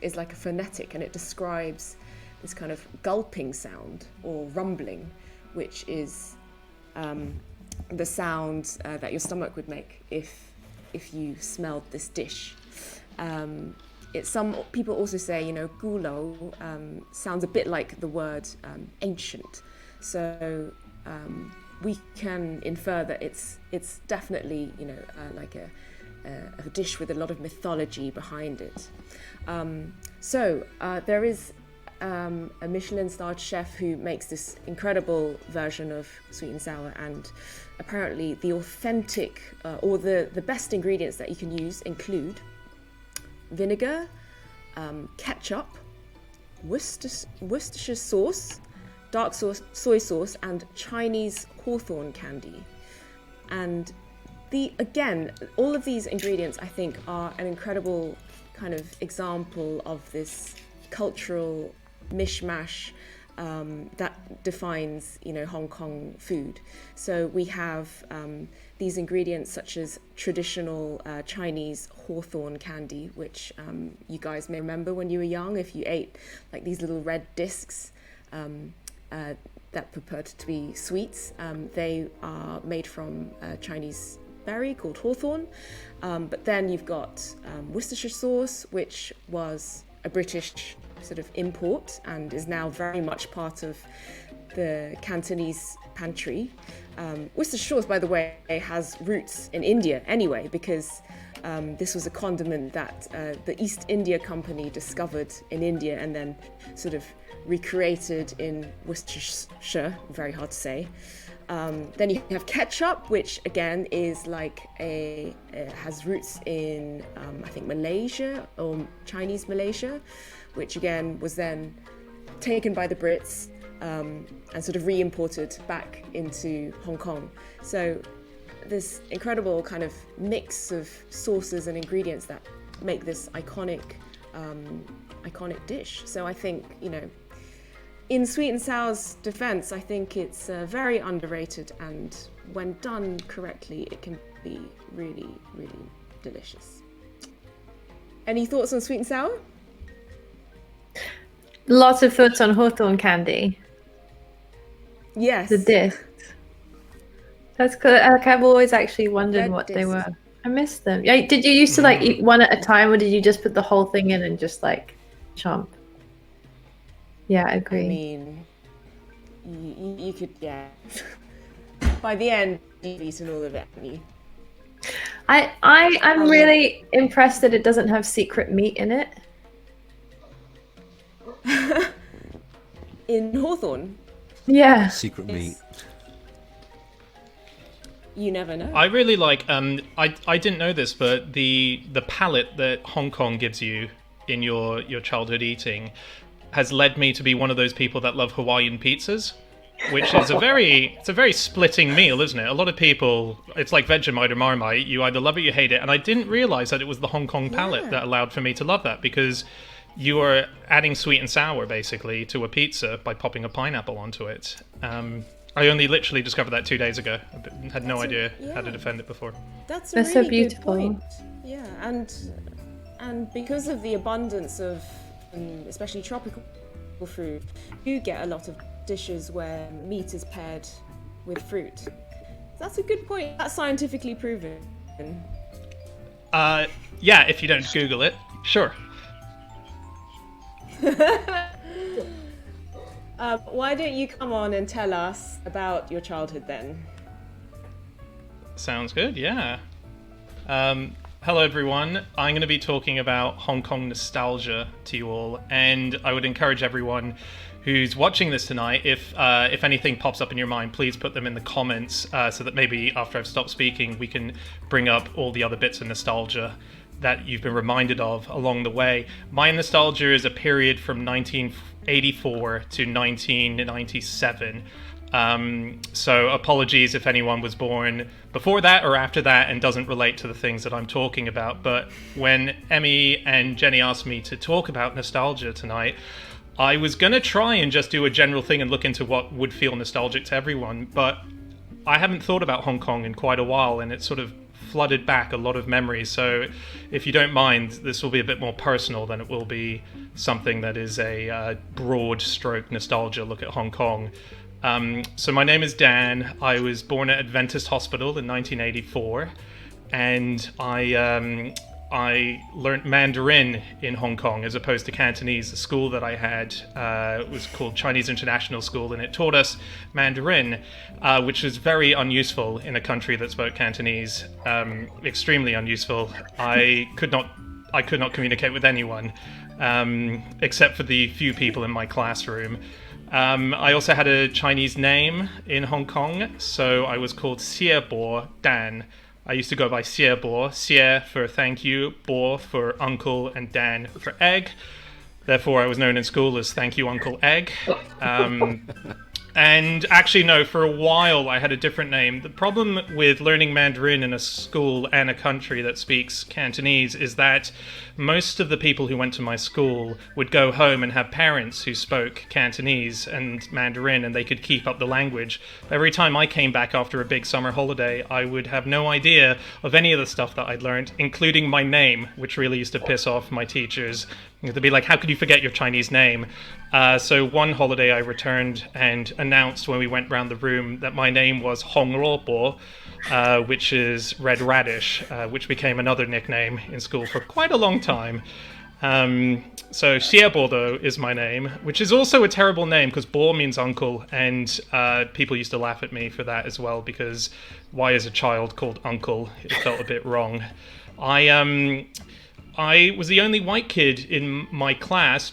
is like a phonetic, and it describes this kind of gulping sound or rumbling, which is the sound that your stomach would make if you smelled this dish. Some people also say, gu lou sounds a bit like the word ancient. So we can infer that it's definitely, like a dish with a lot of mythology behind it. So there is a Michelin-starred chef who makes this incredible version of sweet and sour, and apparently the authentic or the best ingredients that you can use include vinegar, ketchup, Worcestershire sauce, dark soy sauce, and Chinese hawthorn candy. And all of these ingredients, I think, are an incredible kind of example of this cultural mishmash that defines, Hong Kong food. So we have these ingredients such as traditional Chinese hawthorn candy, which you guys may remember when you were young, if you ate like these little red discs that purport to be sweets. They are made from a Chinese berry called hawthorn. But then you've got Worcestershire sauce, which was a British sort of import and is now very much part of the Cantonese pantry. Worcestershire sauce, by the way, has roots in India anyway, because this was a condiment that the East India Company discovered in India and then sort of recreated in Worcestershire, very hard to say. Then you have ketchup, which again is like has roots in I think Malaysia or Chinese Malaysia, which again was then taken by the Brits and sort of re-imported back into Hong Kong. So this incredible kind of mix of sauces and ingredients that make this iconic dish. So I think, in sweet and sour's defense, I think it's very underrated, and when done correctly, it can be really, really delicious. Any thoughts on sweet and sour? Lots of thoughts on hawthorn candy. Yes. The discs. That's cool. Like, I've always actually wondered Red what they discs. were. I miss them. Yeah, did you used to like eat one at a time, or did you just put the whole thing in and just like chomp? Yeah, I agree. I mean, you could, yeah. By the end, you've eaten all of it, haven't you? I'm really impressed that it doesn't have secret meat in it. In hawthorn, Yeah. Secret meat. you never know. I really like. I didn't know this, but the palette that Hong Kong gives you in your childhood eating has led me to be one of those people that love Hawaiian pizzas, which is it's a very splitting meal, isn't it? A lot of people, it's like Vegemite or Marmite. You either love it or you hate it. And I didn't realize that it was the Hong Kong palette that allowed for me to love that, because you are adding sweet and sour basically to a pizza by popping a pineapple onto it. I only literally discovered that 2 days ago. I had no idea how to defend it before. That's That's so really beautiful. good point. Yeah, and because of the abundance of especially tropical fruit, you get a lot of dishes where meat is paired with fruit. That's a good point. That's scientifically proven. Yeah, if you don't Google it, sure. Why don't you come on and tell us about your childhood then? Sounds good, yeah. Hello, everyone. I'm going to be talking about Hong Kong nostalgia to you all, and I would encourage everyone who's watching this tonight, if anything pops up in your mind, please put them in the comments so that maybe after I've stopped speaking, we can bring up all the other bits of nostalgia that you've been reminded of along the way. My nostalgia is a period from 1984 to 1997. So apologies if anyone was born before that or after that and doesn't relate to the things that I'm talking about. But when Emmy and Jenny asked me to talk about nostalgia tonight, I was going to try and just do a general thing and look into what would feel nostalgic to everyone. But I haven't thought about Hong Kong in quite a while, and it sort of flooded back a lot of memories. So if you don't mind, this will be a bit more personal than it will be something that is a broad stroke nostalgia look at Hong Kong. So my name is Dan. I was born at Adventist Hospital in 1984, and I learnt Mandarin in Hong Kong as opposed to Cantonese. The school that I had was called Chinese International School, and it taught us Mandarin, which was very unuseful in a country that spoke Cantonese. Extremely unuseful. I could not communicate with anyone except for the few people in my classroom. I also had a Chinese name in Hong Kong, so I was called Xie Bo Dan. I used to go by Xie Bo, Xie for thank you, Bo for uncle, and Dan for egg. Therefore, I was known in school as Thank You Uncle Egg. And actually, no, for a while I had a different name. The problem with learning Mandarin in a school and a country that speaks Cantonese is that most of the people who went to my school would go home and have parents who spoke Cantonese and Mandarin, and they could keep up the language. Every time I came back after a big summer holiday, I would have no idea of any of the stuff that I'd learned, including my name, which really used to piss off my teachers. They'd be like, how could you forget your Chinese name? So one holiday I returned and announced when we went round the room that my name was Hong Luobo, which is red radish, which became another nickname in school for quite a long time. So Xie Bo, though, is my name, which is also a terrible name because Bo means uncle, and people used to laugh at me for that as well, because why is a child called uncle? It felt a bit wrong. I was the only white kid in my class.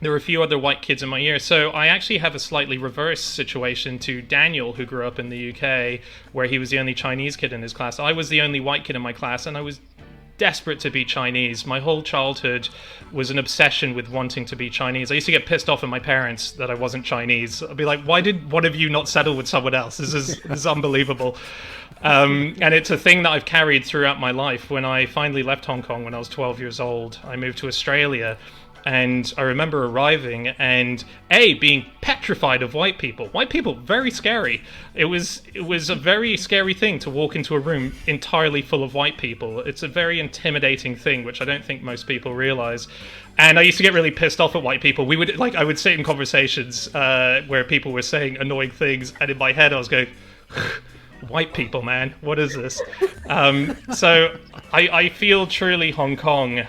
There were a few other white kids in my year, so I actually have a slightly reverse situation to Daniel, who grew up in the UK, where he was the only Chinese kid in his class. I was the only white kid in my class, and I was desperate to be Chinese. My whole childhood was an obsession with wanting to be Chinese. I used to get pissed off at my parents that I wasn't Chinese. I'd be like, why did one of you not settle with someone else? This is unbelievable. And it's a thing that I've carried throughout my life. When I finally left Hong Kong when I was 12 years old, I moved to Australia. And I remember arriving and being petrified of white people. White people, very scary. It was a very scary thing to walk into a room entirely full of white people. It's a very intimidating thing, which I don't think most people realize. And I used to get really pissed off at white people. I would sit in conversations where people were saying annoying things, and in my head I was going, white people, man, what is this? So I feel truly Hong Kong.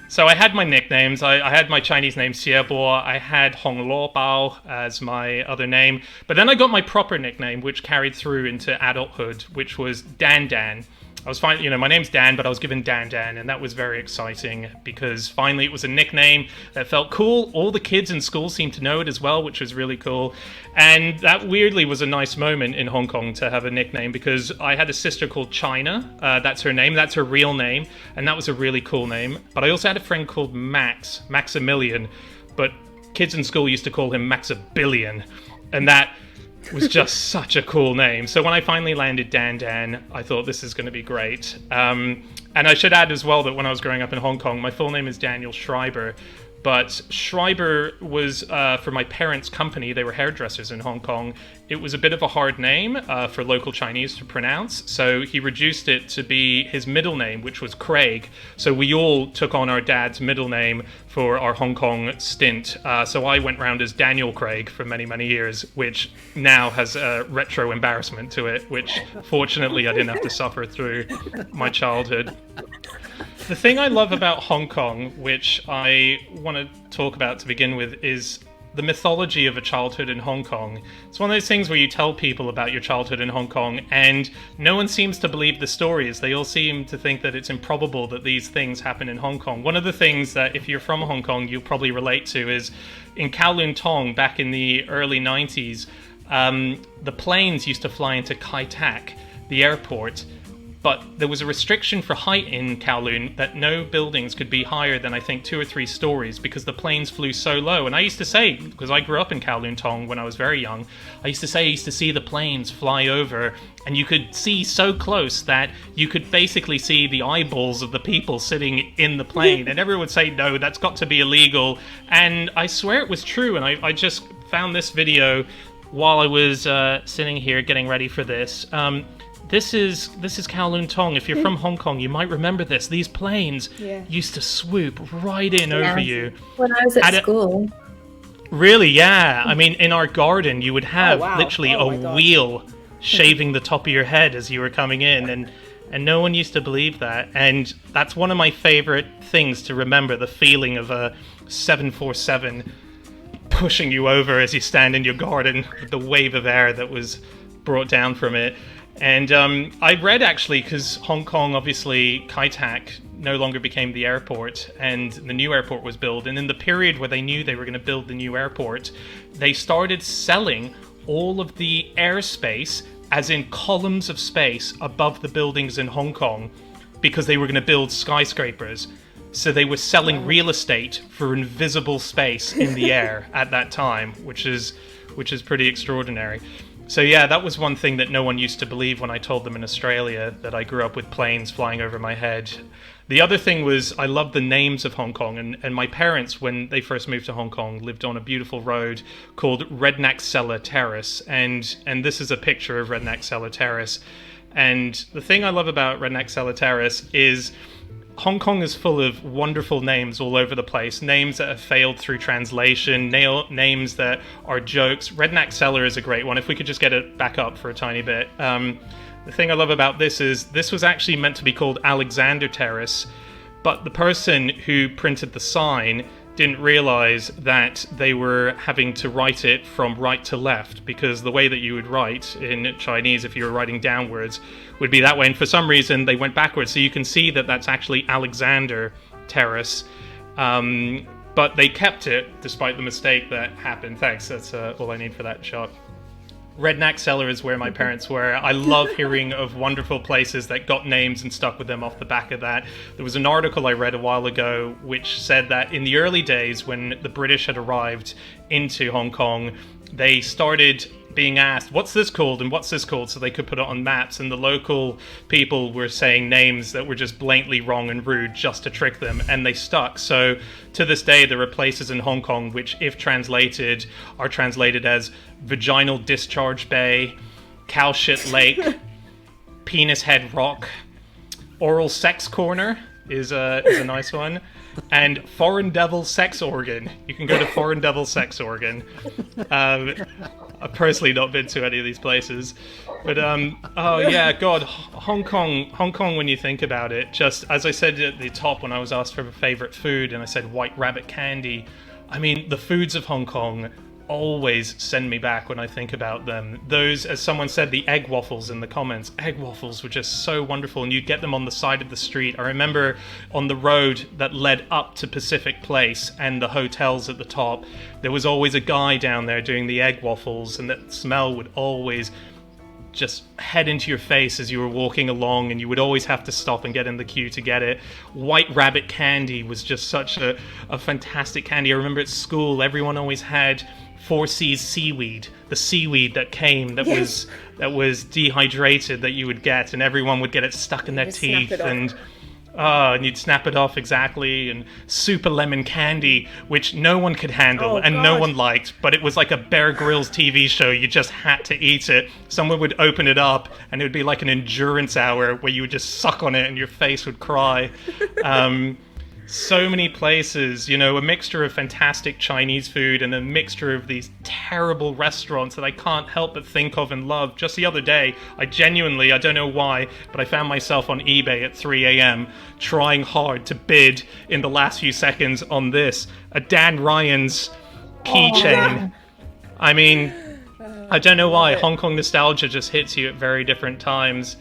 So I had my nicknames. I had my Chinese name Xie Bo. I had Hong Lo Bao as my other name. But then I got my proper nickname, which carried through into adulthood, which was Dan Dan. I was fine, my name's Dan, but I was given Dan Dan, and that was very exciting because finally it was a nickname that felt cool. All the kids in school seemed to know it as well, which was really cool. And that weirdly was a nice moment in Hong Kong to have a nickname, because I had a sister called China. That's her name. That's her real name. And that was a really cool name. But I also had a friend called Maximilian, but kids in school used to call him Maxabillion. And that was just such a cool name. So when I finally landed Dan Dan, I thought this is going to be great. And I should add as well that when I was growing up in Hong Kong, my full name is Daniel Schreiber. But Schreiber was for my parents' company. They were hairdressers in Hong Kong. It was a bit of a hard name for local Chinese to pronounce, so he reduced it to be his middle name, which was Craig. So we all took on our dad's middle name for our Hong Kong stint. So I went round as Daniel Craig for many, many years, which now has a retro embarrassment to it, which fortunately I didn't have to suffer through my childhood. The thing I love about Hong Kong, which I want to talk about to begin with, is the mythology of a childhood in Hong Kong. It's one of those things where you tell people about your childhood in Hong Kong and no one seems to believe the stories. They all seem to think that it's improbable that these things happen in Hong Kong. One of the things that, if you're from Hong Kong, you'll probably relate to is in Kowloon Tong back in the early 90s, the planes used to fly into Kai Tak, the airport, but there was a restriction for height in Kowloon that no buildings could be higher than, I think, 2 or 3 stories because the planes flew so low. And I used to say, because I grew up in Kowloon Tong when I was very young, I used to see the planes fly over and you could see so close that you could basically see the eyeballs of the people sitting in the plane. And everyone would say, no, that's got to be illegal. And I swear it was true. And I just found this video while I was sitting here getting ready for this. This is Kowloon Tong. If you're from Hong Kong, you might remember this. These planes used to swoop right in over you. When I was at school. Really, yeah. I mean, in our garden, you would have literally a wheel shaving the top of your head as you were coming in, and no one used to believe that. And that's one of my favorite things to remember, the feeling of a 747 pushing you over as you stand in your garden with the wave of air that was brought down from it. And I read, actually, because Hong Kong, obviously, Kai Tak no longer became the airport and the new airport was built. And in the period where they knew they were going to build the new airport, they started selling all of the airspace, as in columns of space above the buildings in Hong Kong, because they were going to build skyscrapers. So they were selling real estate for invisible space in the air at that time, which is pretty extraordinary. So yeah, that was one thing that no one used to believe when I told them in Australia that I grew up with planes flying over my head. The other thing was I loved the names of Hong Kong, and my parents, when they first moved to Hong Kong, lived on a beautiful road called Redknack Cellar Terrace, and this is a picture of Redknack Cellar Terrace. And the thing I love about Redknack Cellar Terrace is Hong Kong is full of wonderful names all over the place. Names that have failed through translation, names that are jokes. Redknack Cellar is a great one. If we could just get it back up for a tiny bit. The thing I love about this is this was actually meant to be called Alexander Terrace, but the person who printed the sign didn't realize that they were having to write it from right to left, because the way that you would write in Chinese if you were writing downwards would be that way, and for some reason they went backwards, so you can see that that's actually Alexander Terrace, but they kept it despite the mistake that happened. Thanks, that's all I need for that shot. Redknack Cellar is where my parents were. I love hearing of wonderful places that got names and stuck with them off the back of that. There was an article I read a while ago which said that in the early days when the British had arrived into Hong Kong, they started being asked, what's this called and what's this called, so they could put it on maps, and the local people were saying names that were just blatantly wrong and rude just to trick them, and they stuck. So to this day there are places in Hong Kong which, if translated, are translated as Vaginal Discharge Bay, Cow Shit Lake, Penis Head Rock, Oral Sex Corner is a nice one, and Foreign Devil Sex Organ. You can go to Foreign Devil Sex Organ. I've personally not been to any of these places, but oh yeah, God, Hong Kong. When you think about it, just as I said at the top when I was asked for a favorite food, and I said white rabbit candy. I mean, the foods of Hong Kong always send me back when I think about them. Those, as someone said, the egg waffles in the comments, egg waffles were just so wonderful, and you'd get them on the side of the street. I remember on the road that led up to Pacific Place and the hotels at the top, there was always a guy down there doing the egg waffles, and that smell would always just head into your face as you were walking along, and you would always have to stop and get in the queue to get it. White rabbit candy was just such a fantastic candy. I remember at school everyone always had 4C's seaweed, the seaweed that came that was dehydrated that you would get, and everyone would get it stuck in their teeth, and you'd snap it off, exactly. And super lemon candy, which no one could handle no one liked, but it was like a Bear Grylls TV show. You just had to eat it. Someone would open it up and it would be like an endurance hour where you would just suck on it and your face would cry. So many places, you know, a mixture of fantastic Chinese food and a mixture of these terrible restaurants that I can't help but think of and love. Just the other day, I don't know why, but I found myself on eBay at 3 a.m. trying hard to bid in the last few seconds on this, a Dan Ryan's keychain. I mean, I don't know why. it. Hong Kong nostalgia just hits you at very different times.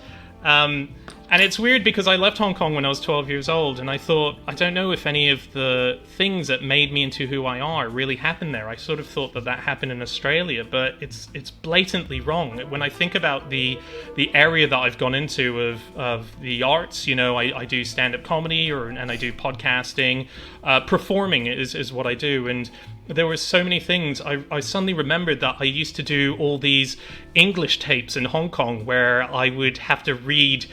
And it's weird because I left Hong Kong when I was 12 years old, and I thought, I don't know if any of the things that made me into who I are really happened there. I sort of thought that happened in Australia, but it's blatantly wrong. When I think about the area that I've gone into of the arts, you know, I do stand-up comedy and I do podcasting. Performing is what I do, and there were so many things. I suddenly remembered that I used to do all these English tapes in Hong Kong where I would have to read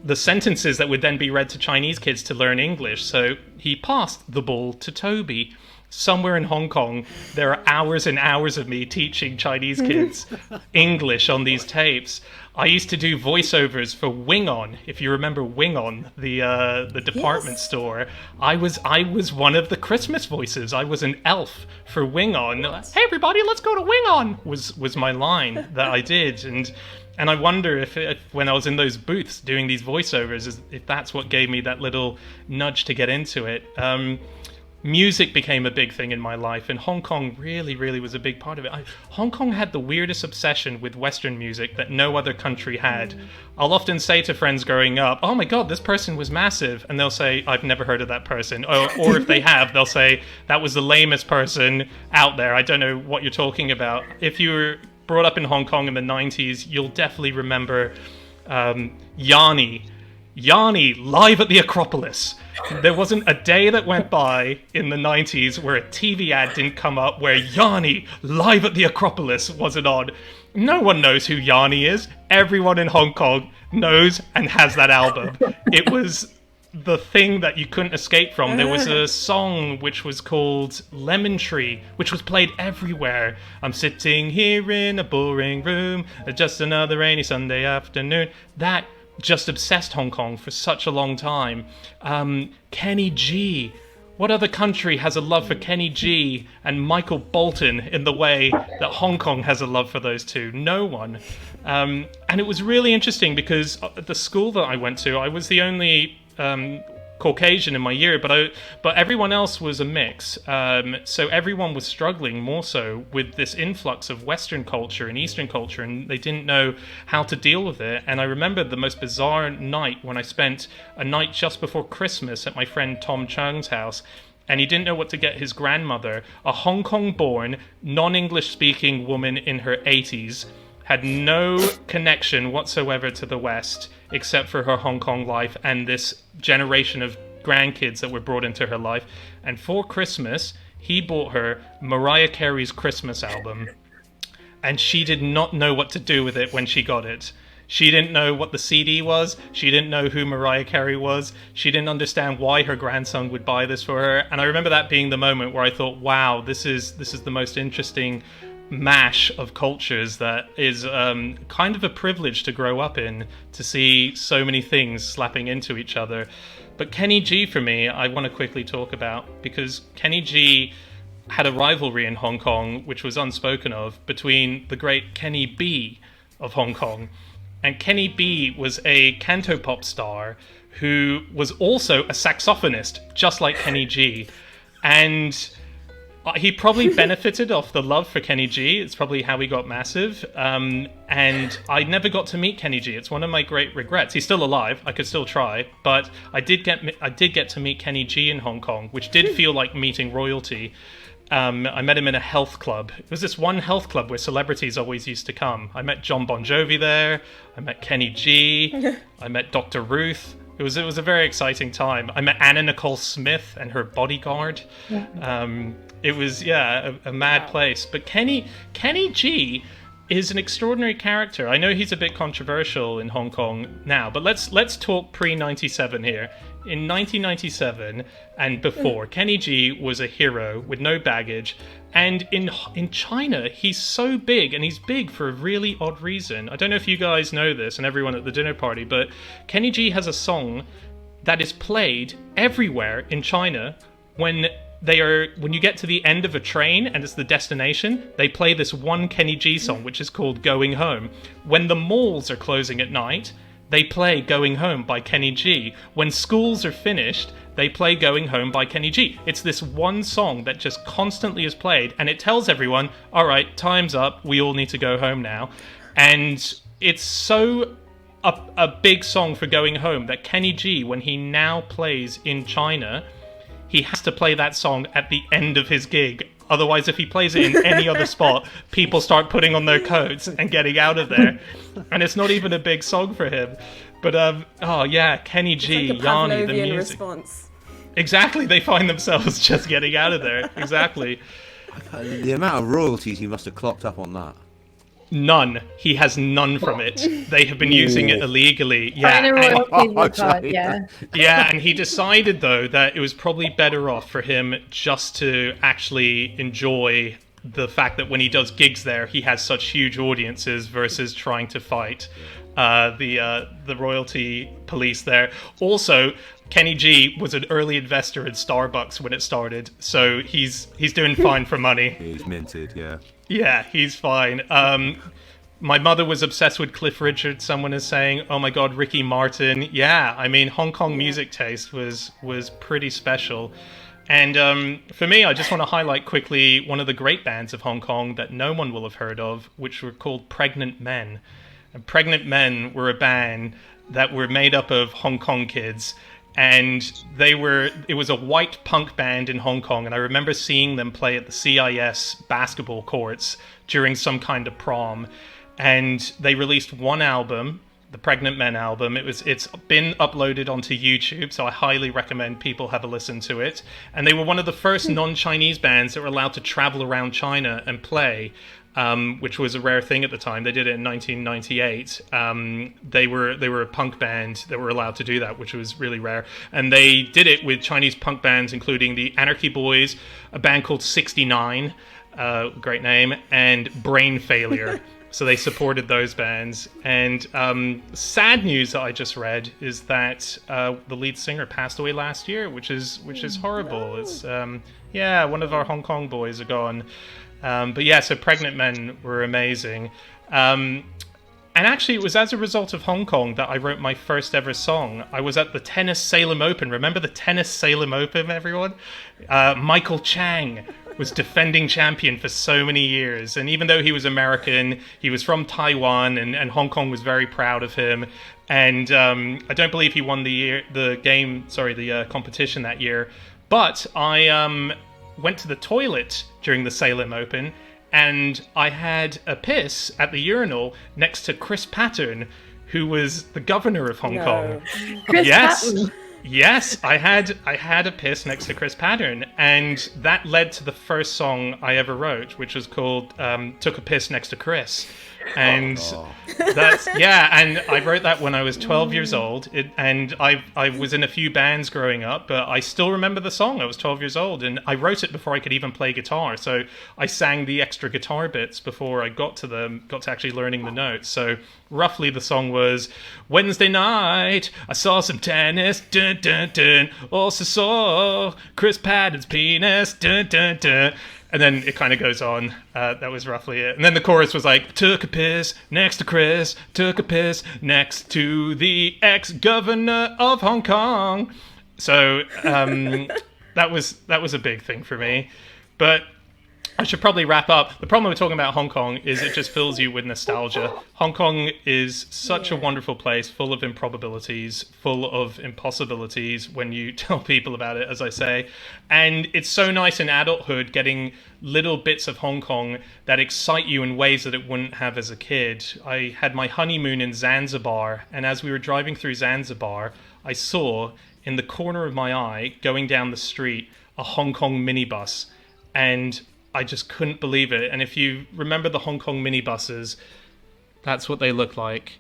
the sentences that would then be read to Chinese kids to learn English. So he passed the ball to Toby. Somewhere in Hong Kong, there are hours and hours of me teaching Chinese kids English on these tapes. I used to do voiceovers for Wing On, if you remember Wing On, the department store. I was one of the Christmas voices. I was an elf for Wing On. Hey everybody, let's go to Wing On was my line that I did. And I wonder if when I was in those booths doing these voiceovers, if that's what gave me that little nudge to get into it. Music became a big thing in my life, and Hong Kong really, really was a big part of it. Hong Kong had the weirdest obsession with Western music that no other country had. I'll often say to friends growing up, oh my god, this person was massive, and they'll say, I've never heard of that person. Or if they have, they'll say, that was the lamest person out there. I don't know what you're talking about. If you were brought up in Hong Kong in the 90s, you'll definitely remember Yanni live at the Acropolis. There wasn't a day that went by in the 90s where a TV ad didn't come up where Yanni live at the Acropolis wasn't on. No one knows who Yanni is. Everyone in Hong Kong knows and has that album. It was the thing that you couldn't escape from. There was a song which was called Lemon Tree, which was played everywhere. I'm sitting here in a boring room, just another rainy Sunday afternoon. That just obsessed Hong Kong for such a long time. Kenny G. What other country has a love for Kenny G and Michael Bolton in the way that Hong Kong has a love for those two? No one. And it was really interesting because at the school that I went to, I was the only Caucasian in my year, but everyone else was a mix. So everyone was struggling more so with this influx of Western culture and Eastern culture, and they didn't know how to deal with it. And I remember the most bizarre night when I spent a night just before Christmas at my friend Tom Chung's house, and he didn't know what to get his grandmother, a Hong Kong-born, non-English speaking woman in her 80s, had no connection whatsoever to the West except for her Hong Kong life and this generation of grandkids that were brought into her life. And for Christmas, he bought her Mariah Carey's Christmas album, and she did not know what to do with it when she got it. She didn't know what the CD was. She didn't know who Mariah Carey was. She didn't understand why her grandson would buy this for her. And I remember that being the moment where I thought, wow, this is the most interesting mash of cultures that is kind of a privilege to grow up in, to see so many things slapping into each other. But Kenny G for me, I want to quickly talk about, because Kenny G had a rivalry in Hong Kong which was unspoken of between the great Kenny B of Hong Kong. And Kenny B was a cantopop star who was also a saxophonist, just like Kenny G. And he probably benefited off the love for Kenny G. It's probably how he got massive. And I never got to meet Kenny G. It's one of my great regrets. He's still alive. I could still try. But I did get to meet Kenny G in Hong Kong, which did feel like meeting royalty. I met him in a health club. It was this one health club where celebrities always used to come. I met John Bon Jovi there. I met Kenny G. I met Dr. Ruth. It was a very exciting time. I met Anna Nicole Smith and her bodyguard. It was, a mad place. But Kenny G is an extraordinary character. I know he's a bit controversial in Hong Kong now, but let's talk pre-97 here. In 1997 and before, Kenny G was a hero with no baggage. And in China, he's so big, and he's big for a really odd reason. I don't know if you guys know this, and everyone at the dinner party, but Kenny G has a song that is played everywhere in China when you get to the end of a train and it's the destination, they play this one Kenny G song, which is called Going Home. When the malls are closing at night, they play Going Home by Kenny G. When schools are finished they play Going Home by Kenny G. It's this one song that just constantly is played, and it tells everyone, all right, time's up, we all need to go home now. And it's so a big song for going home that Kenny G, when he now plays in China, he has to play that song at the end of his gig. Otherwise, if he plays it in any other spot, people start putting on their coats and getting out of there. And it's not even a big song for him. But, oh yeah, Kenny G, it's like a Yanni, the Pavlovian music. response. Exactly, they find themselves just getting out of there. Exactly. The amount of royalties he must have clocked up on that. None. He has none from it. They have been using it illegally. Yeah. China And, royalties were card, yeah. yeah, and he decided though that it was probably better off for him just to actually enjoy the fact that when he does gigs there, he has such huge audiences versus trying to fight the royalty police there. Also, Kenny G was an early investor in Starbucks when it started, so he's doing fine for money. He's minted, yeah. Yeah, he's fine. My mother was obsessed with Cliff Richard. Someone is saying, "Oh my God, Ricky Martin." Yeah, I mean, Hong Kong music taste was pretty special. And for me, I just want to highlight quickly one of the great bands of Hong Kong that no one will have heard of, which were called Pregnant Men. And Pregnant Men were a band that were made up of Hong Kong kids. And it was a white punk band in Hong Kong, and I remember seeing them play at the CIS basketball courts during some kind of prom. And they released one album, the Pregnant Men album. It's been uploaded onto YouTube, so I highly recommend people have a listen to it. And they were one of the first non-Chinese bands that were allowed to travel around China and play. Which was a rare thing at the time. They did it in 1998. They were a punk band that were allowed to do that, which was really rare. And they did it with Chinese punk bands, including the Anarchy Boys, a band called 69, great name, and Brain Failure. So they supported those bands. And sad news that I just read is that the lead singer passed away last year, which is horrible. It's one of our Hong Kong boys are gone. But yeah, so Pregnant Men were amazing. And actually, it was as a result of Hong Kong that I wrote my first ever song. I was at the Tennis Salem Open. Remember the Tennis Salem Open, everyone? Michael Chang was defending champion for so many years. And even though he was American, he was from Taiwan, and Hong Kong was very proud of him. And I don't believe he won the competition that year. But I went to the toilet during the Salem Open, and I had a piss at the urinal next to Chris Pattern, who was the governor of Hong Kong. Chris Pattern. Yes, I had a piss next to Chris Pattern, and that led to the first song I ever wrote, which was called "Took a Piss Next to Chris." And and I wrote that when I was 12 years old, and I was in a few bands growing up, but I still remember the song. I was 12 years old, and I wrote it before I could even play guitar, so I sang the extra guitar bits before I got to actually learning the notes. So roughly the song was, Wednesday night, I saw some tennis, dun dun dun, also saw Chris Pattern's penis, dun dun dun. And then it kind of goes on. That was roughly it. And then the chorus was like, took a piss next to Chris, took a piss next to the ex-governor of Hong Kong. So that was a big thing for me. But I should probably wrap up. The problem with talking about Hong Kong is it just fills you with nostalgia. Hong Kong is such a wonderful place, full of improbabilities, full of impossibilities when you tell people about it, as I say. And it's so nice in adulthood getting little bits of Hong Kong that excite you in ways that it wouldn't have as a kid. I had my honeymoon in Zanzibar, and as we were driving through Zanzibar, I saw in the corner of my eye, going down the street, a Hong Kong minibus. And I just couldn't believe it. And if you remember the Hong Kong minibuses, that's what they look like.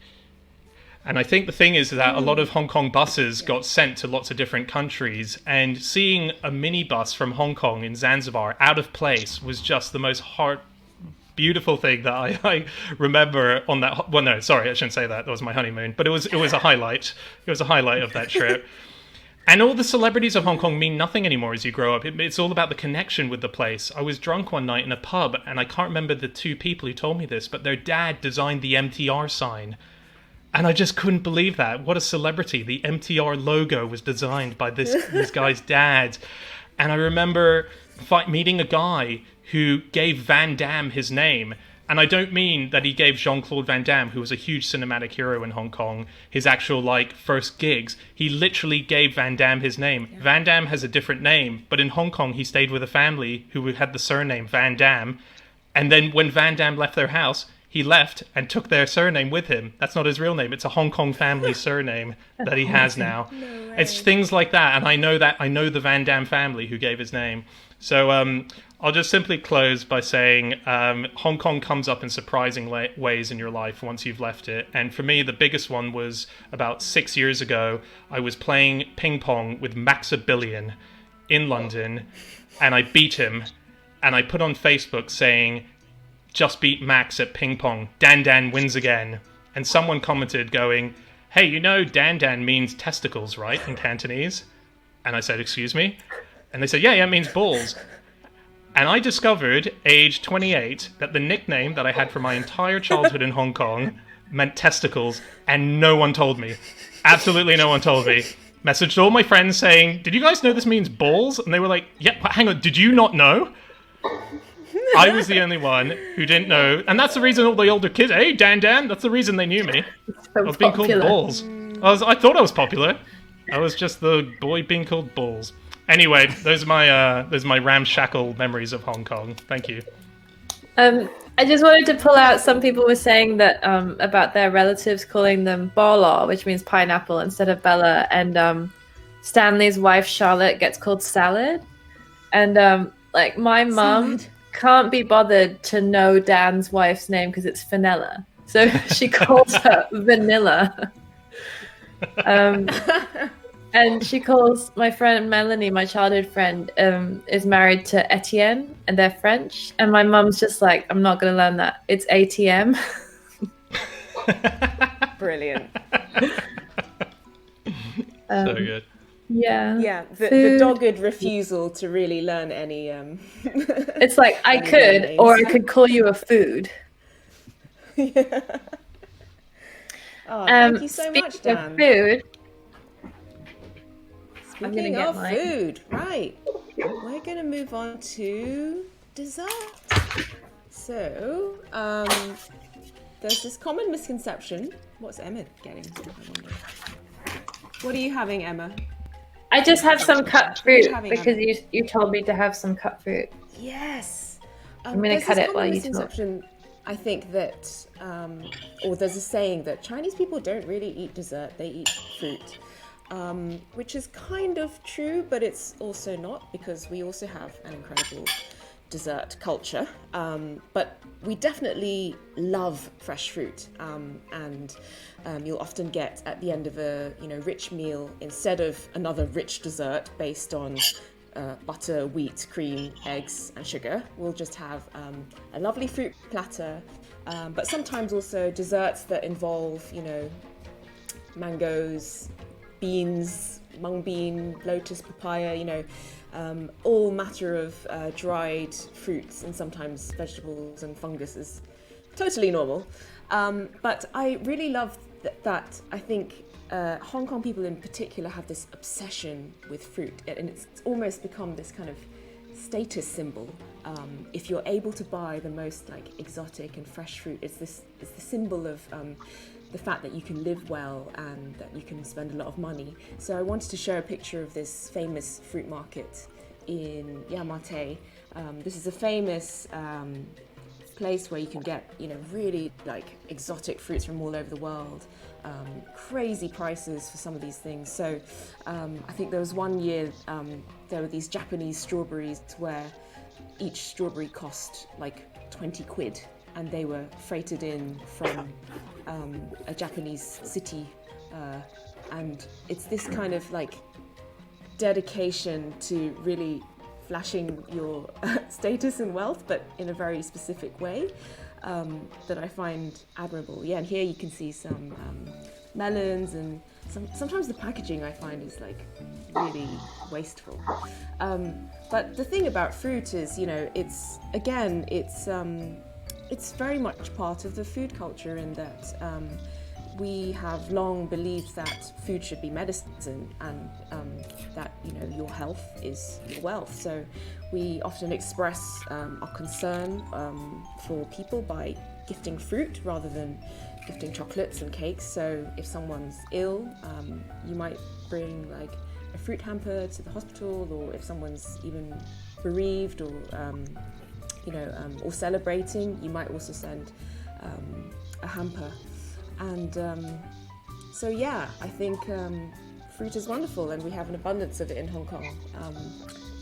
And I think the thing is that a lot of Hong Kong buses got sent to lots of different countries, and seeing a minibus from Hong Kong in Zanzibar out of place was just the most beautiful thing that I remember on that. Well, no, sorry, I shouldn't say that. That was my honeymoon, but it was a highlight. It was a highlight of that trip. And all the celebrities of Hong Kong mean nothing anymore as you grow up. It's all about the connection with the place. I was drunk one night in a pub, and I can't remember the two people who told me this, but their dad designed the MTR sign. And I just couldn't believe that. What a celebrity. The MTR logo was designed by this guy's dad. And I remember meeting a guy who gave Van Damme his name. And I don't mean that he gave Jean-Claude Van Damme, who was a huge cinematic hero in Hong Kong, his actual, first gigs. He literally gave Van Damme his name. Yeah. Van Damme has a different name, but in Hong Kong, he stayed with a family who had the surname Van Damme. And then when Van Damme left their house, he left and took their surname with him. That's not his real name. It's a Hong Kong family surname that he has now. No way. It's things like that. And I know the Van Damme family who gave his name. So I'll just simply close by saying Hong Kong comes up in surprising ways in your life once you've left it. And for me, the biggest one was about 6 years ago. I was playing ping pong with Maximilian in London, and I beat him. And I put on Facebook saying, "Just beat Max at ping pong. Dan Dan wins again." And someone commented going, "Hey, you know Dan Dan means testicles, right, in Cantonese?" And I said, "Excuse me?" And they said, yeah, it means balls. And I discovered, age 28, that the nickname that I had for my entire childhood in Hong Kong meant testicles, and no one told me. Absolutely no one told me. Messaged all my friends saying, "Did you guys know this means balls?" And they were like, "Yeah, hang on, did you not know?" I was the only one who didn't know. And that's the reason all the older kids, "Hey, Dan Dan," that's the reason they knew me. I was being called balls. I thought I was popular. I was just the boy being called balls. Anyway, those are my ramshackle memories of Hong Kong. Thank you. I just wanted to pull out, some people were saying that about their relatives calling them Bolo, which means pineapple, instead of Bella, and Stanley's wife Charlotte gets called Salad. And my mum can't be bothered to know Dan's wife's name because it's Vanilla. So she calls her Vanilla. And she calls my friend Melanie, my childhood friend, is married to Etienne, and they're French. And my mum's just like, "I'm not going to learn that. It's ATM." Brilliant. So good. Yeah. Yeah, the dogged refusal to really learn any... It's like, I could, or I could call you a food. Yeah. Oh, thank you so much, Dan. Of food... Speaking of food, right, we're going to move on to dessert. So, there's this common misconception. What's Emma getting? I wonder. What are you having, Emma? I just have some cut fruit because you told me to have some cut fruit. Yes. I'm going to cut it while you talk. I think that, or there's a saying that Chinese people don't really eat dessert, they eat fruit. Which is kind of true, but it's also not, because we also have an incredible dessert culture. But we definitely love fresh fruit, and you'll often get at the end of a rich meal, instead of another rich dessert based on butter, wheat, cream, eggs, and sugar, we'll just have a lovely fruit platter. But sometimes also desserts that involve, mangoes, beans, mung bean, lotus, papaya, all matter of dried fruits, and sometimes vegetables and fungus is totally normal. But I really love that I think Hong Kong people in particular have this obsession with fruit, and it's almost become this kind of status symbol. If you're able to buy the most exotic and fresh fruit, it's the symbol of the fact that you can live well and that you can spend a lot of money. So I wanted to show a picture of this famous fruit market in Yamate. This is a famous place where you can get, really exotic fruits from all over the world. Crazy prices for some of these things. So I think there was one year there were these Japanese strawberries where each strawberry cost 20 quid, and they were freighted in from a Japanese city, and it's this kind of dedication to really flashing your status and wealth, but in a very specific way, that I find admirable. Yeah, and here you can see some melons, and sometimes the packaging I find is really wasteful. But the thing about fruit is, it's very much part of the food culture, in that we have long believed that food should be medicine, and that your health is your wealth. So we often express our concern for people by gifting fruit rather than gifting chocolates and cakes. So if someone's ill, you might bring like a fruit hamper to the hospital, or if someone's even bereaved or or celebrating, you might also send a hamper. And so yeah, I think fruit is wonderful, and we have an abundance of it in Hong Kong.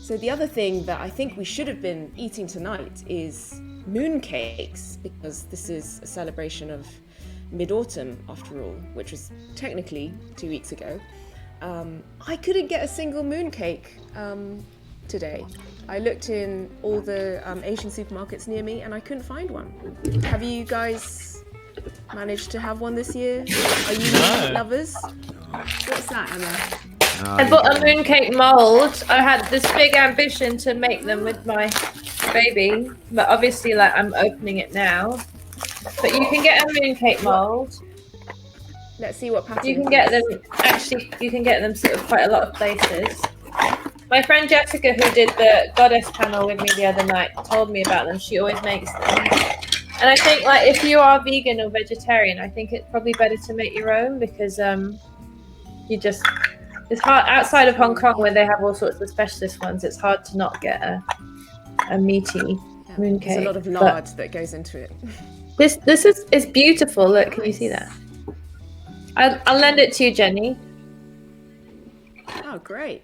So the other thing that I think we should have been eating tonight is mooncakes, because this is a celebration of Mid-Autumn after all, which was technically 2 weeks ago. I couldn't get a single mooncake today. I looked in all the Asian supermarkets near me and I couldn't find one. Have you guys managed to have one this year? Are you mooncake lovers? What's that, Emma? I bought a mooncake mold. I had this big ambition to make them with my baby, but obviously like I'm opening it now. But you can get a mooncake mold. Let's see what pattern. You can get them, actually, you can get them sort of quite a lot of places. My friend Jessica, who did the Goddess panel with me the other night, told me about them. She always makes them. And I think like if you are vegan or vegetarian, I think it's probably better to make your own, because it's hard outside of Hong Kong where they have all sorts of specialist ones. It's hard to not get a meaty mooncake. There's a lot of lard that goes into it. This is beautiful. Look, can you see that? I'll lend it to you, Jenny. Oh, great.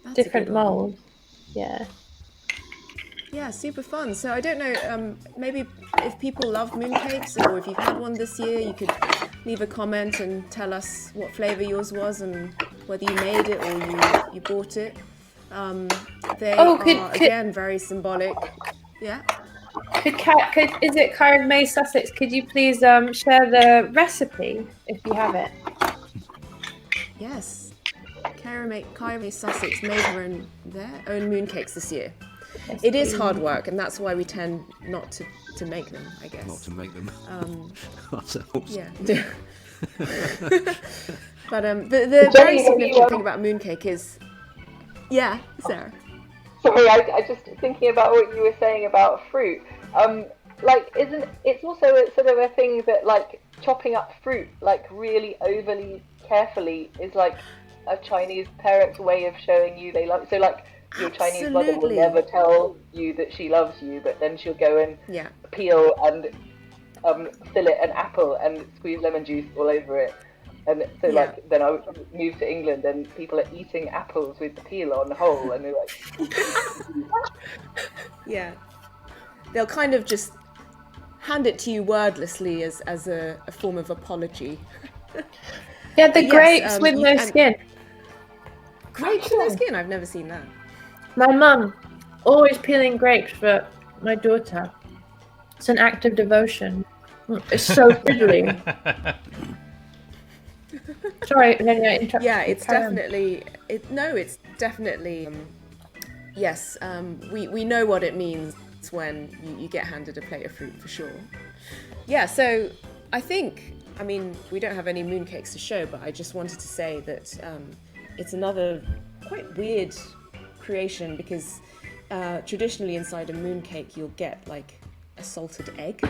That's Different mold. Yeah. Yeah, super fun. So I don't know, maybe if people love mooncakes, or if you've had one this year, you could leave a comment and tell us what flavour yours was and whether you made it or you bought it. They are, again, very symbolic. Yeah. Is it Karen May Sussex? Could you please share the recipe if you have it? Yes. Karen May Sussex made their own mooncakes this year. Yes, it is hard work, and that's why we tend not to make them, I guess. Not to make them ourselves. Yeah. But the very significant thing about mooncake is, yeah, Sarah. Sorry, I just thinking about what you were saying about fruit. It's also a sort of a thing that like chopping up fruit like really overly carefully is like a Chinese parent's way of showing you they love. So like your Chinese mother will never tell you that she loves you, but then she'll go and peel and fillet an apple and squeeze lemon juice all over it. And so like then I moved to England and people are eating apples with the peel on whole, and they're like yeah, they'll kind of just hand it to you wordlessly as a form of apology. Yeah, the grapes with no skin. Grapes with no skin? I've never seen that. My mum always peeling grapes for my daughter. It's an act of devotion. It's so fiddly. Sorry, I interrupted. Yeah, it's definitely. It's definitely. Yes, we know what it means when you get handed a plate of fruit for sure. Yeah, so I mean, we don't have any mooncakes to show, but I just wanted to say that it's another quite weird creation, because traditionally inside a mooncake you'll get like a salted egg,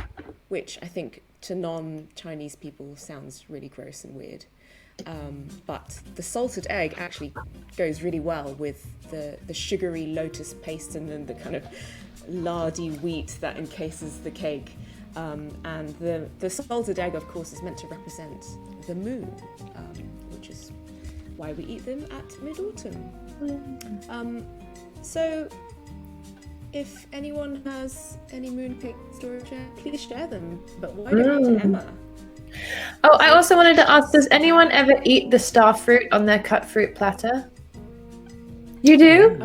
which I think to non-Chinese people sounds really gross and weird. But the salted egg actually goes really well with the sugary lotus paste and then the kind of lardy wheat that encases the cake. And the salted egg, of course, is meant to represent the moon, which is why we eat them at Mid-Autumn. So if anyone has any mooncake stories, please share them. But why don't we to Emma? Oh, I also wanted to ask, does anyone ever eat the star fruit on their cut fruit platter? You do?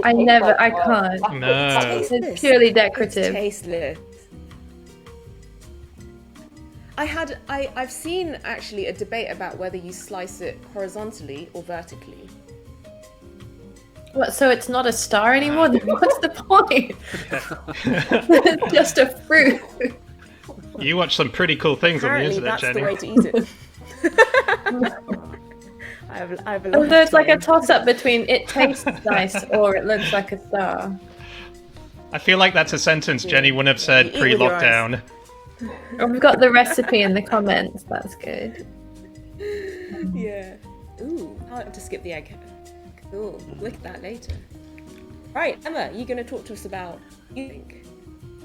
I can't. No. It's purely decorative. It's tasteless. I've seen actually a debate about whether you slice it horizontally or vertically. What, so it's not a star anymore? What's the point? It's just a fruit. You watch some pretty cool things on the Apparently, internet, that's Jenny. the way to eat it. I have a lot Although it's to like a claim. toss-up between it tastes nice or it looks like a star. I feel like that's a sentence Jenny wouldn't have said You eat with your pre-lockdown. Oh, we've got the recipe in the comments. That's good. Yeah. Ooh, I'll have to skip the egg. Cool. Look at that later. Right, Emma, you're going to talk to us about you think.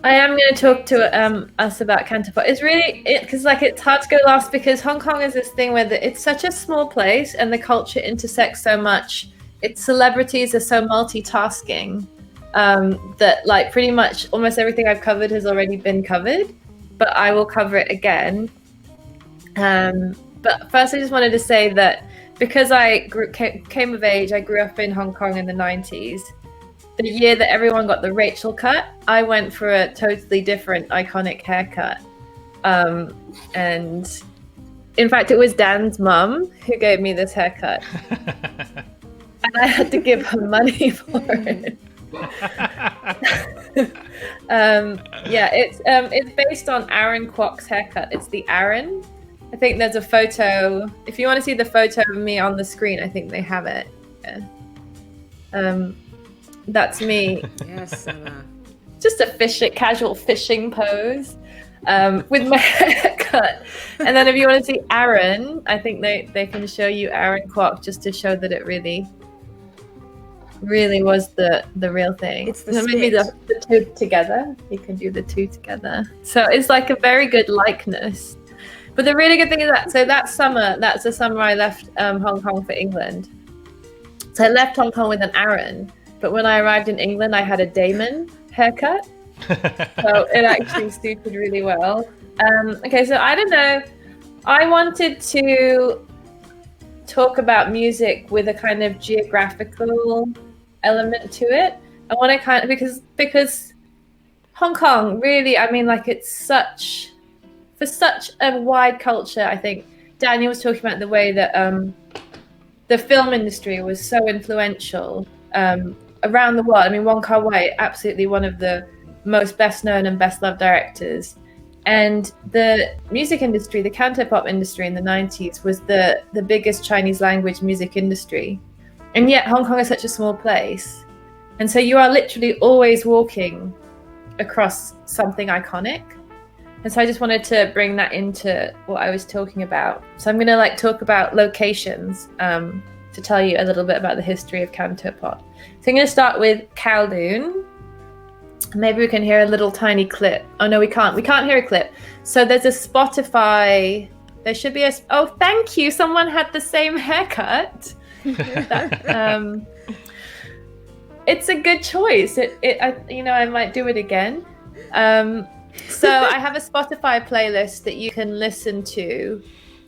I am going to talk to us about Cantopop. It's really because like it's hard to go last because Hong Kong is this thing where it's such a small place and the culture intersects so much. Its celebrities are so multitasking that like pretty much almost everything I've covered has already been covered, but I will cover it again. But first, I just wanted to say that because I came of age, I grew up in Hong Kong in the 90s. The year that everyone got the Rachel cut, I went for a totally different iconic haircut. And in fact, it was Dan's mum who gave me this haircut. And I had to give her money for it. Yeah, it's based on Aaron Kwok's haircut. It's the Aaron. I think there's a photo. If you want to see the photo of me on the screen, I think they have it. Yeah. That's me. Yes, Emma. Just a casual fishing pose with my haircut. And then if you want to see Aaron, I think they can show you Aaron Kwok just to show that it really was the real thing. It's the So maybe spit. the two together. You can do the two together. So it's like a very good likeness. But the really good thing is that's the summer I left Hong Kong for England. So I left Hong Kong with an Aaron. But when I arrived in England, I had a Damon haircut. So it actually suited really well. Okay, so I don't know. I wanted to talk about music with a kind of geographical element to it. I want to kind of, because Hong Kong, really, I mean, like for such a wide culture, I think Daniel was talking about the way that the film industry was so influential around the world. I mean, Wong Kar-wai, absolutely one of the most best-known and best-loved directors. And the music industry, the cantopop industry in the 90s was the biggest Chinese language music industry. And yet Hong Kong is such a small place. And so you are literally always walking across something iconic. And so I just wanted to bring that into what I was talking about. So I'm going to talk about locations to tell you a little bit about the history of cantopop. So I'm going to start with Kowloon. Maybe we can hear a little tiny clip. Oh no, we can't. We can't hear a clip. So there's a Spotify. There should be oh, thank you. Someone had the same haircut. It's a good choice. I might do it again. So I have a Spotify playlist that you can listen to.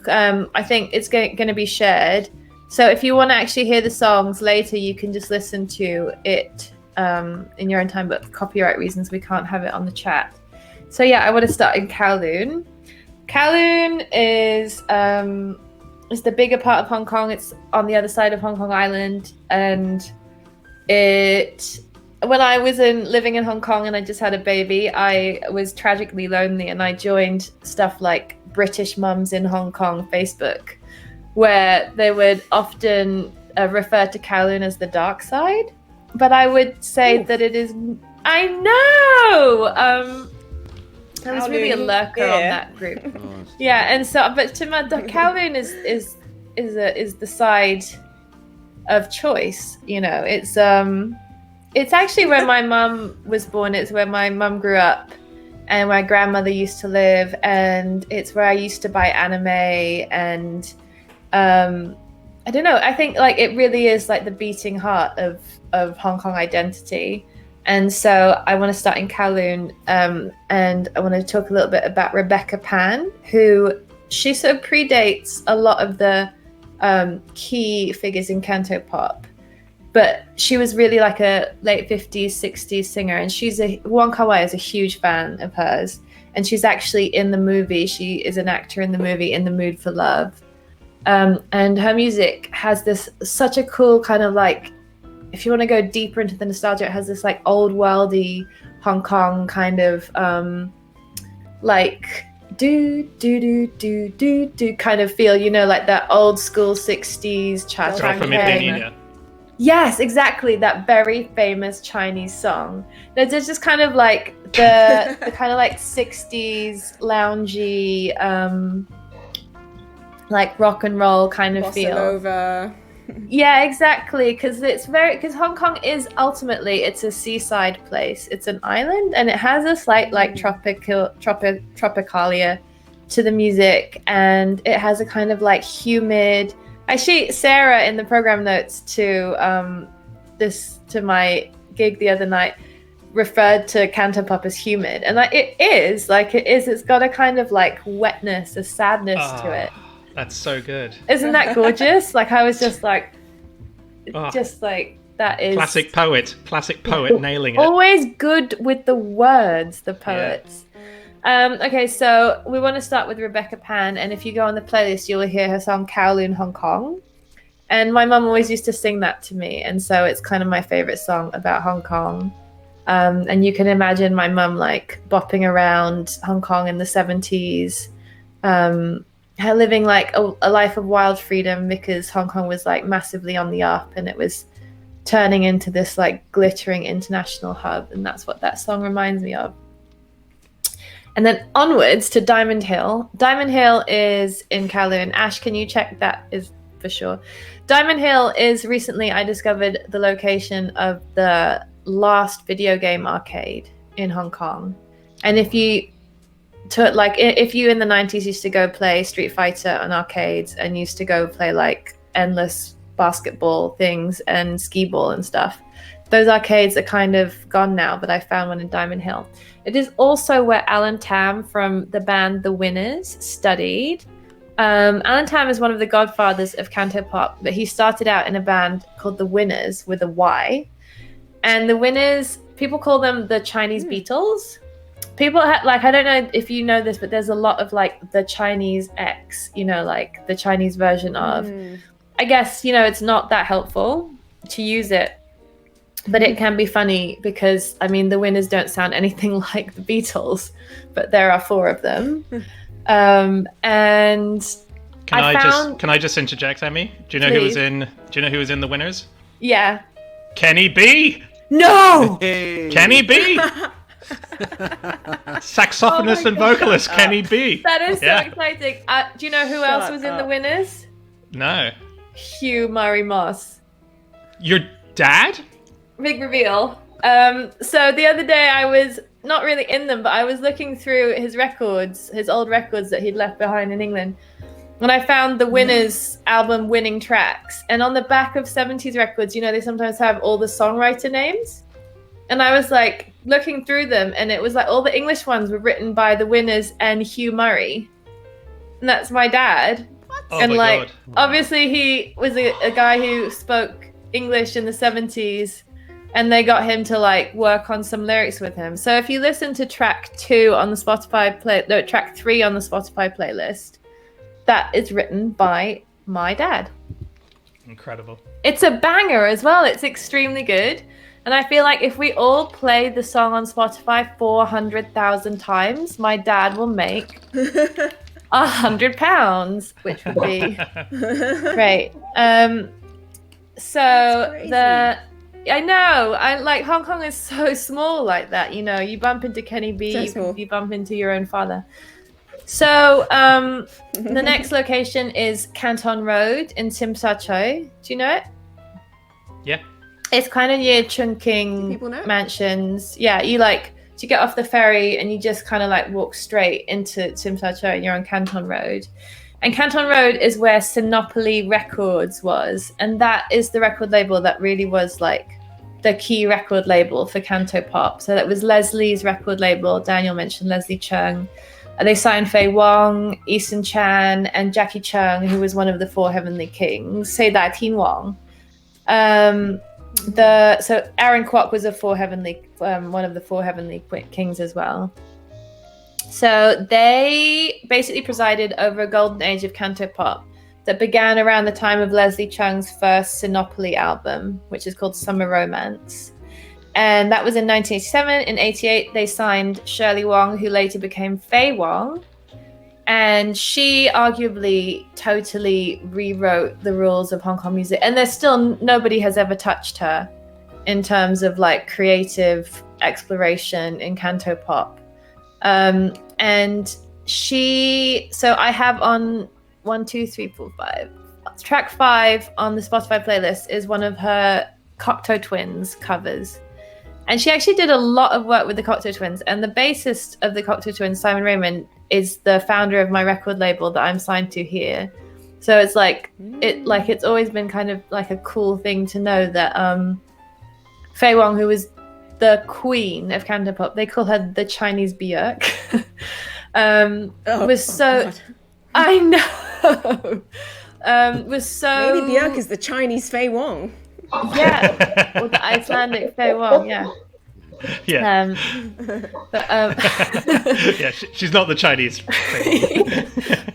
I think it's going to be shared. So if you want to actually hear the songs later, you can just listen to it in your own time. But for copyright reasons, we can't have it on the chat. So yeah, I want to start in Kowloon. Kowloon is the bigger part of Hong Kong. It's on the other side of Hong Kong Island, and when I was living in Hong Kong and I just had a baby, I was tragically lonely, and I joined stuff like British Mums in Hong Kong Facebook, where they would often refer to Kowloon as the dark side. But I would say that it is. I know. I was really a lurker on that group. Yeah, and so, but Kowloon is the side of choice. You know, it's actually where my mum was born. It's where my mum grew up, and my grandmother used to live, and it's where I used to buy anime. And I don't know. I think it really is the beating heart of Hong Kong identity. And so I want to start in Kowloon, and I want to talk a little bit about Rebecca Pan, she sort of predates a lot of the key figures in cantopop, but she was really like a late 50s, 60s singer, and Wong Kar-wai is a huge fan of hers, and she's actually in the movie. She is an actor in the movie In the Mood for Love, and her music has such a cool kind of if you want to go deeper into the nostalgia, it has this old worldy Hong Kong kind of do do do do do do kind of feel, you know, like that old school 60s cha Girl cha Girl from Kang. Ipanema. Yes, exactly, that very famous Chinese song. There's just kind of like the kind of like 60s loungy like rock and roll kind of Bossa feel. Nova. Yeah, exactly, because Hong Kong is ultimately, it's a seaside place. It's an island, and it has a slight like tropicalia to the music, and it has a kind of like humid. Actually, Sarah in the program notes to my gig the other night referred to Cantopop as humid, and like it is. It's got a kind of like wetness, a sadness to it. That's so good. Isn't that gorgeous? Like I was just like, Oh, just like that is classic poet nailing it. always good with the words, the poets. Okay, so we want to start with Rebecca Pan, and if you go on the playlist, you will hear her song Kowloon Hong Kong. And my mum always used to sing that to me, and so it's kind of my favorite song about Hong Kong. And you can imagine my mum like bopping around Hong Kong in the 70s, her living like a life of wild freedom, because Hong Kong was like massively on the up, and it was turning into this like glittering international hub, and that's what that song reminds me of. And then onwards to Diamond Hill. Diamond Hill is in Kowloon. Ash, can you check that is for sure? Diamond Hill is recently, I discovered the location of the last video game arcade in Hong Kong. And if you in the 90s used to go play Street Fighter on arcades and used to go play like endless basketball things and skee ball and stuff, those arcades are kind of gone now, but I found one in Diamond Hill. It is also where Alan Tam from the band The Winners studied. Alan Tam is one of the godfathers of Cantopop, but he started out in a band called The Winners with a Y. And The Winners, people call them the Chinese Beatles. People like, I don't know if you know this, but there's a lot of like the Chinese X, you know, like the Chinese version of. I guess, you know, it's not that helpful to use it, but it can be funny because, I mean, the Winners don't sound anything like the Beatles, but there are 4 of them. And Can I just interject, Emmy? Do you know who was in The Winners? Yeah. Kenny B. No. Hey. Kenny B. Saxophonist and vocalist Kenny B. That is so exciting. Do you know who else was in The Winners? No. Hugh Murray Moss. Your dad? Big reveal. So the other day I was not really in them, but I was looking through his records, his old records that he'd left behind in England. And I found the Winners album Winning Tracks. And on the back of 70s records, you know, they sometimes have all the songwriter names. And I was like looking through them, and it was like all the English ones were written by the Winners and Hugh Murray. And that's my dad. Oh and my like, God. obviously he was a guy who spoke English in the 70s, and they got him to like work on some lyrics with him. So if you listen to track 3 on the Spotify playlist, that is written by my dad. Incredible. It's a banger as well. It's extremely good. And I feel like if we all play the song on Spotify 400,000 times, my dad will make £100, which would be great. I know. I like Hong Kong is so small like that. You know, you bump into Kenny B, you bump into your own father. So the next location is Canton Road in Tsim Sha Tsui. Do you know it? Yeah. It's kind of near Chungking Mansions. Yeah, you get off the ferry and you just kind of like walk straight into Tsim Sha Tsui and you're on Canton Road. And Canton Road is where Sinopoly Records was. And that is the record label that really was like the key record label for Cantopop. So that was Leslie's record label. Daniel mentioned Leslie Chung. They signed Faye Wong, Eason Chan, and Jackie Chung, who was one of the 4 Heavenly Kings. Say Dai Tin Wong. So Aaron Kwok was one of the 4 Heavenly Kings as well. So they basically presided over a golden age of Cantopop that began around the time of Leslie Chung's first Sinopoly album, which is called Summer Romance. And that was in 1987. In 88, they signed Shirley Wong, who later became Faye Wong. And she arguably totally rewrote the rules of Hong Kong music. And there's still nobody has ever touched her in terms of like creative exploration in Cantopop. And so I have on 1, 2, 3, 4, 5. Track 5 on the Spotify playlist is one of her Cocteau Twins covers. And she actually did a lot of work with the Cocteau Twins. And the bassist of the Cocteau Twins, Simon Raymond, is the founder of my record label that I'm signed to here. So it's like it's always been kind of like a cool thing to know that Fei Wong, who was the queen of Cantopop, they call her the Chinese Björk, was so God. I know. Was so Maybe Björk is the Chinese Fei Wong. Yeah, or the Icelandic Fei Wong, yeah. Yeah. Yeah, she's not the Chinese.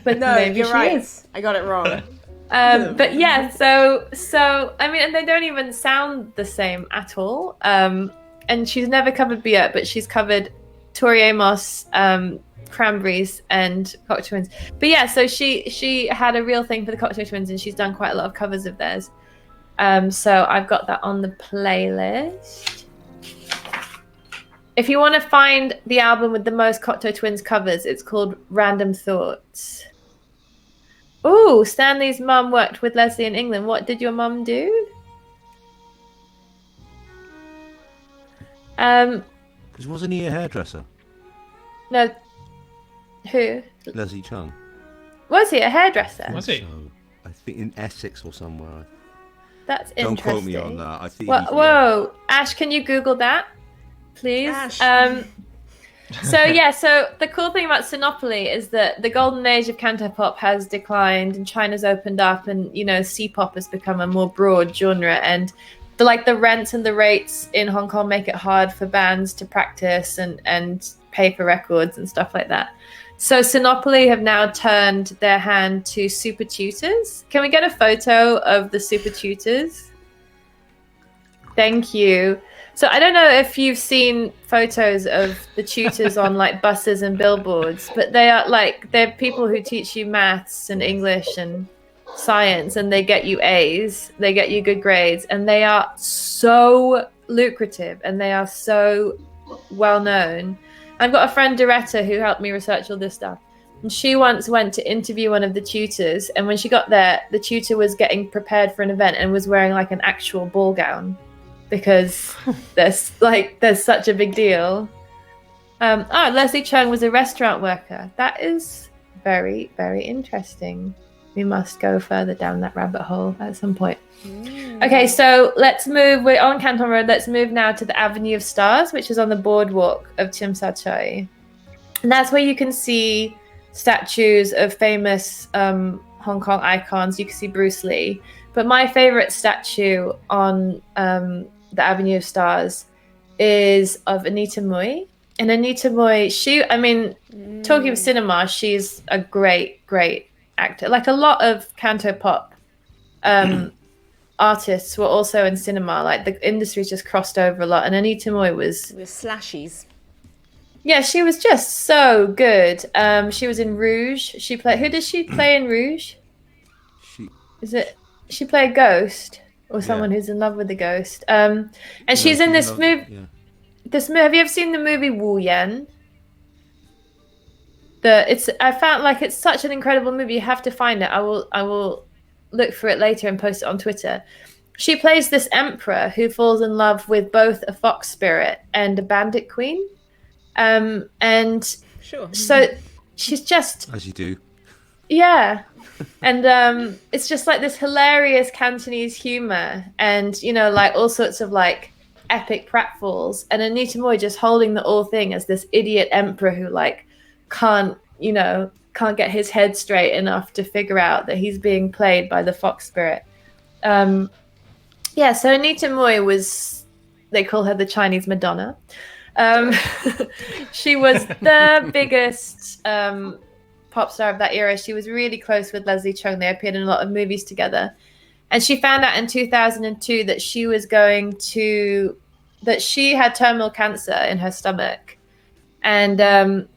but No, maybe you're she right. is. I got it wrong. But yeah, so I mean, and they don't even sound the same at all. And she's never covered Björk, but she's covered Tori Amos, Cranberries, and Cocteau Twins. But yeah, so she had a real thing for the Cocteau Twins, and she's done quite a lot of covers of theirs. So I've got that on the playlist. If you want to find the album with the most Cocteau Twins covers, it's called Random Thoughts. Ooh, Stanley's mum worked with Leslie in England. What did your mum do? Because wasn't he a hairdresser? No. Who? Leslie Chung. Was he a hairdresser? Was he? So, I think in Essex or somewhere. That's Don't interesting. quote me on that. I think. Whoa, Ash, can you Google that, please? Ash. So the cool thing about Sinopoly is that the golden age of Cantopop has declined and China's opened up, and C-pop has become a more broad genre, and the rents and the rates in Hong Kong make it hard for bands to practice and pay for records and stuff like that. So Sinopoly have now turned their hand to super tutors. Can we get a photo of the super tutors? Thank you. So I don't know if you've seen photos of the tutors on like buses and billboards, but they're people who teach you maths and English and science, and they get you A's, they get you good grades, and they are so lucrative and they are so well known. I've got a friend, Doretta, who helped me research all this stuff. And she once went to interview one of the tutors, and when she got there, the tutor was getting prepared for an event and was wearing like an actual ball gown because there's such a big deal. Leslie Chung was a restaurant worker. That is very, very interesting. We must go further down that rabbit hole at some point. Okay, so let's move. We're on Canton Road. Let's move now to the Avenue of Stars, which is on the boardwalk of Tsim Sha Tsui. And that's where you can see statues of famous Hong Kong icons. You can see Bruce Lee. But my favorite statue on the Avenue of Stars is of Anita Mui. And Anita Mui, talking of cinema, she's a great, great actor. Like a lot of Cantopop artists were also in cinema. Like the industry's just crossed over a lot. And Anita Mui was... With slashies. Yeah, she was just so good. She was in Rouge. Who does she play in Rouge? She play a ghost or someone who's in love with a ghost. And she's in this movie. Yeah. Have you ever seen the movie Wu Yan? I found like it's such an incredible movie. You have to find it. I will look for it later and post it on Twitter. She plays this emperor who falls in love with both a fox spirit and a bandit queen. And sure. So she's just, as you do. Yeah. And it's just like this hilarious Cantonese humor and like all sorts of like epic pratfalls, and Anita Mui just holding the whole thing as this idiot emperor who like can't get his head straight enough to figure out that he's being played by the fox spirit. So Anita Mui they call her the Chinese Madonna. She was the biggest pop star of that era. She was really close with Leslie Chung. They appeared in a lot of movies together. And she found out in 2002 that she had terminal cancer in her stomach. And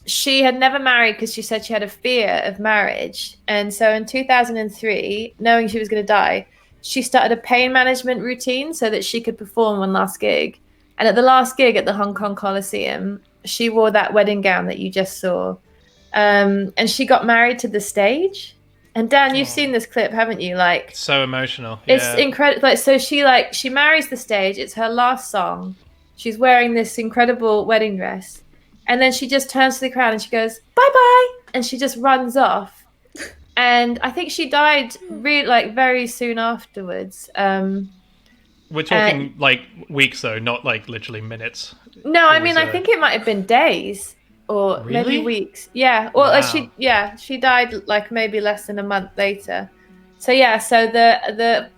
she had never married because she said she had a fear of marriage. And so in 2003, knowing she was going to die, she started a pain management routine so that she could perform one last gig. And at the last gig at the Hong Kong Coliseum, she wore that wedding gown that you just saw. And she got married to the stage. And Dan, you've seen this clip, haven't you? Like, so emotional. It's incredible. Like, so she marries the stage. It's her last song. She's wearing this incredible wedding dress. And then she just turns to the crowd and she goes, bye-bye. And she just runs off. And I think she died very soon afterwards. We're talking like weeks, though, not like literally minutes. No, I mean, I think it might have been days or maybe weeks. Yeah. Well, Wow. she died like maybe less than a month later. So yeah, so the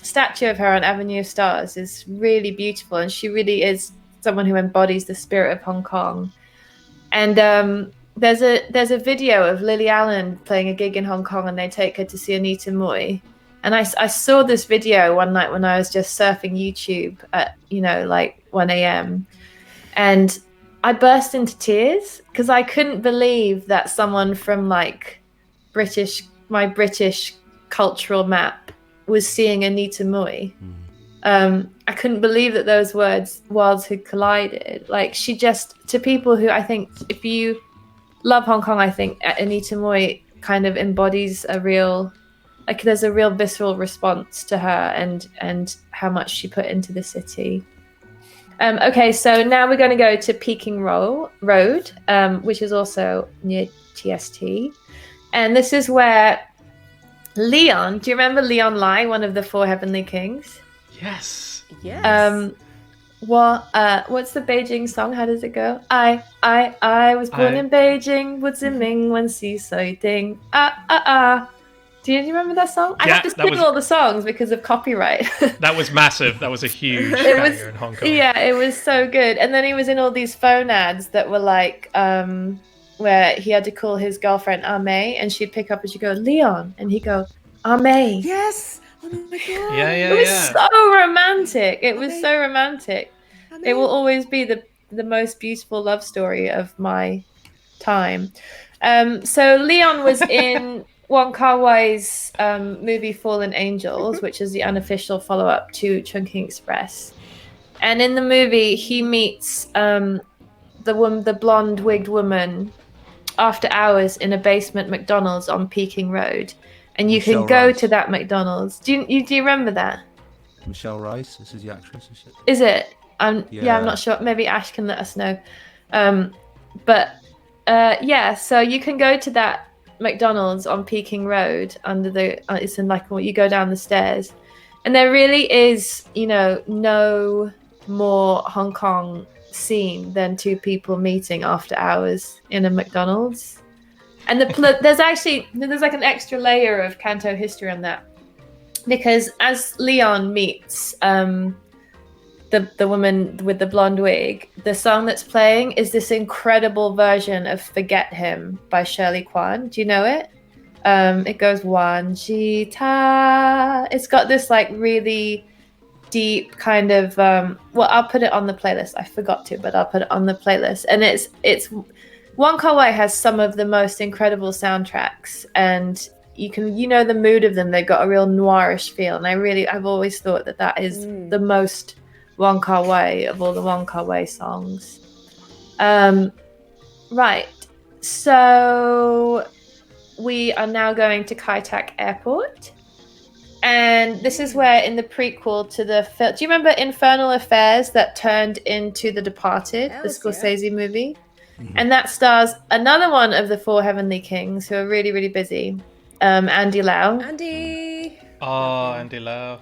statue of her on Avenue of Stars is really beautiful, and she really is someone who embodies the spirit of Hong Kong. And there's a video of Lily Allen playing a gig in Hong Kong, and they take her to see Anita Mui. And I saw this video one night when I was just surfing YouTube at like 1 a.m. and I burst into tears because I couldn't believe that someone from like my British cultural map was seeing Anita Mui. I couldn't believe that those worlds had collided. Like, she just, to people who, I think, if you love Hong Kong, I think Anita Mui kind of embodies there's a real visceral response to her and how much she put into the city. Okay, so now we're going to go to Peking Road, which is also near TST. And this is where Leon, do you remember Leon Lai, one of the four heavenly kings? Yes. What's the Beijing song? How does it go? I was born in Beijing, Wu Ziming, Wen Si Sui Ding. Do you remember that song? I have to sing all the songs because of copyright. That was massive. That was a huge banger in Hong Kong. Yeah, it was so good. And then he was in all these phone ads that were like, where he had to call his girlfriend Ame, and she'd pick up and she'd go, Leon, and he'd go, Ame. Yes. Oh my god. Yeah. It was so romantic. It was so romantic. It will always be the most beautiful love story of my time. So Leon was in Wong Kar-wai's movie Fallen Angels, which is the unofficial follow-up to Chungking Express. And in the movie, he meets the blonde wigged woman after hours in a basement McDonald's on Peking Road. And you can go to that McDonald's. Do you remember that? Michelle Rice, this is the actress. Is it? I'm not sure. Maybe Ash can let us know. So you can go to that McDonald's on Peking Road it's in like, you go down the stairs, and there really is, no more Hong Kong scene than two people meeting after hours in a McDonald's. And there's like an extra layer of Canto history on that, because as Leon meets the woman with the blonde wig, the song that's playing is this incredible version of Forget Him by Shirley Kwan. Do you know it? It goes Wan Ji Ta. It's got this like really deep kind of I'll put it on the playlist. I forgot to, but I'll put it on the playlist. And it's Wong Kar-wai has some of the most incredible soundtracks, and you can the mood of them. They've got a real noirish feel, and I've always thought that is the most Wong Kar-wai of all the Wong Kar-wai songs. Right, so we are now going to Kai Tak Airport, and this is where, in the prequel to the film, do you remember Infernal Affairs that turned into The Departed, the Scorsese movie? Mm-hmm. And that stars another one of the four heavenly kings who are really, really busy, Andy Lau. Andy Lau.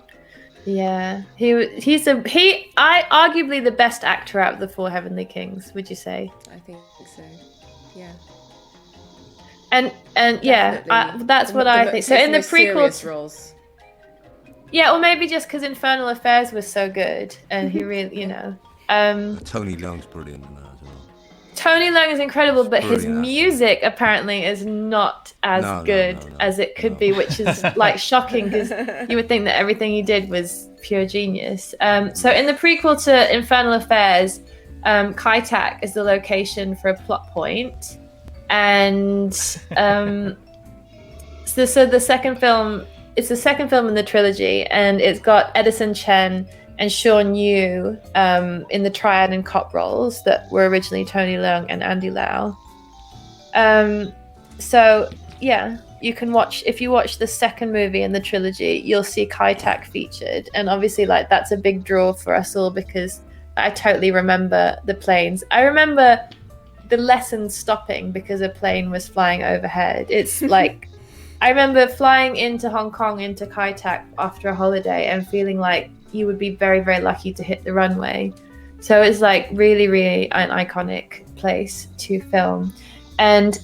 Yeah, he's arguably the best actor out of the four heavenly kings. Would you say? I think so. Yeah. And that's what I think. So in the prequel, roles. Yeah, or maybe just because Infernal Affairs was so good, and he really, Tony Leung's brilliant in that as well. Tony Leung is incredible, but his music apparently is not as good as it could be, which is like shocking, because you would think that everything he did was pure genius. So in the prequel to Infernal Affairs, Kai Tak is the location for a plot point, and so the second film, it's the second film in the trilogy, and it's got Edison Chen and Sean Yu in the triad and cop roles that were originally Tony Leung and Andy Lau. So yeah, you can watch, if you watch the second movie in the trilogy, you'll see Kai Tak featured, and obviously like that's a big draw for us all because I totally remember the planes. I remember the lessons stopping because a plane was flying overhead. It's like I remember flying into Hong Kong into Kai Tak after a holiday and feeling like you would be very, very lucky to hit the runway. So it's like really, really an iconic place to film. And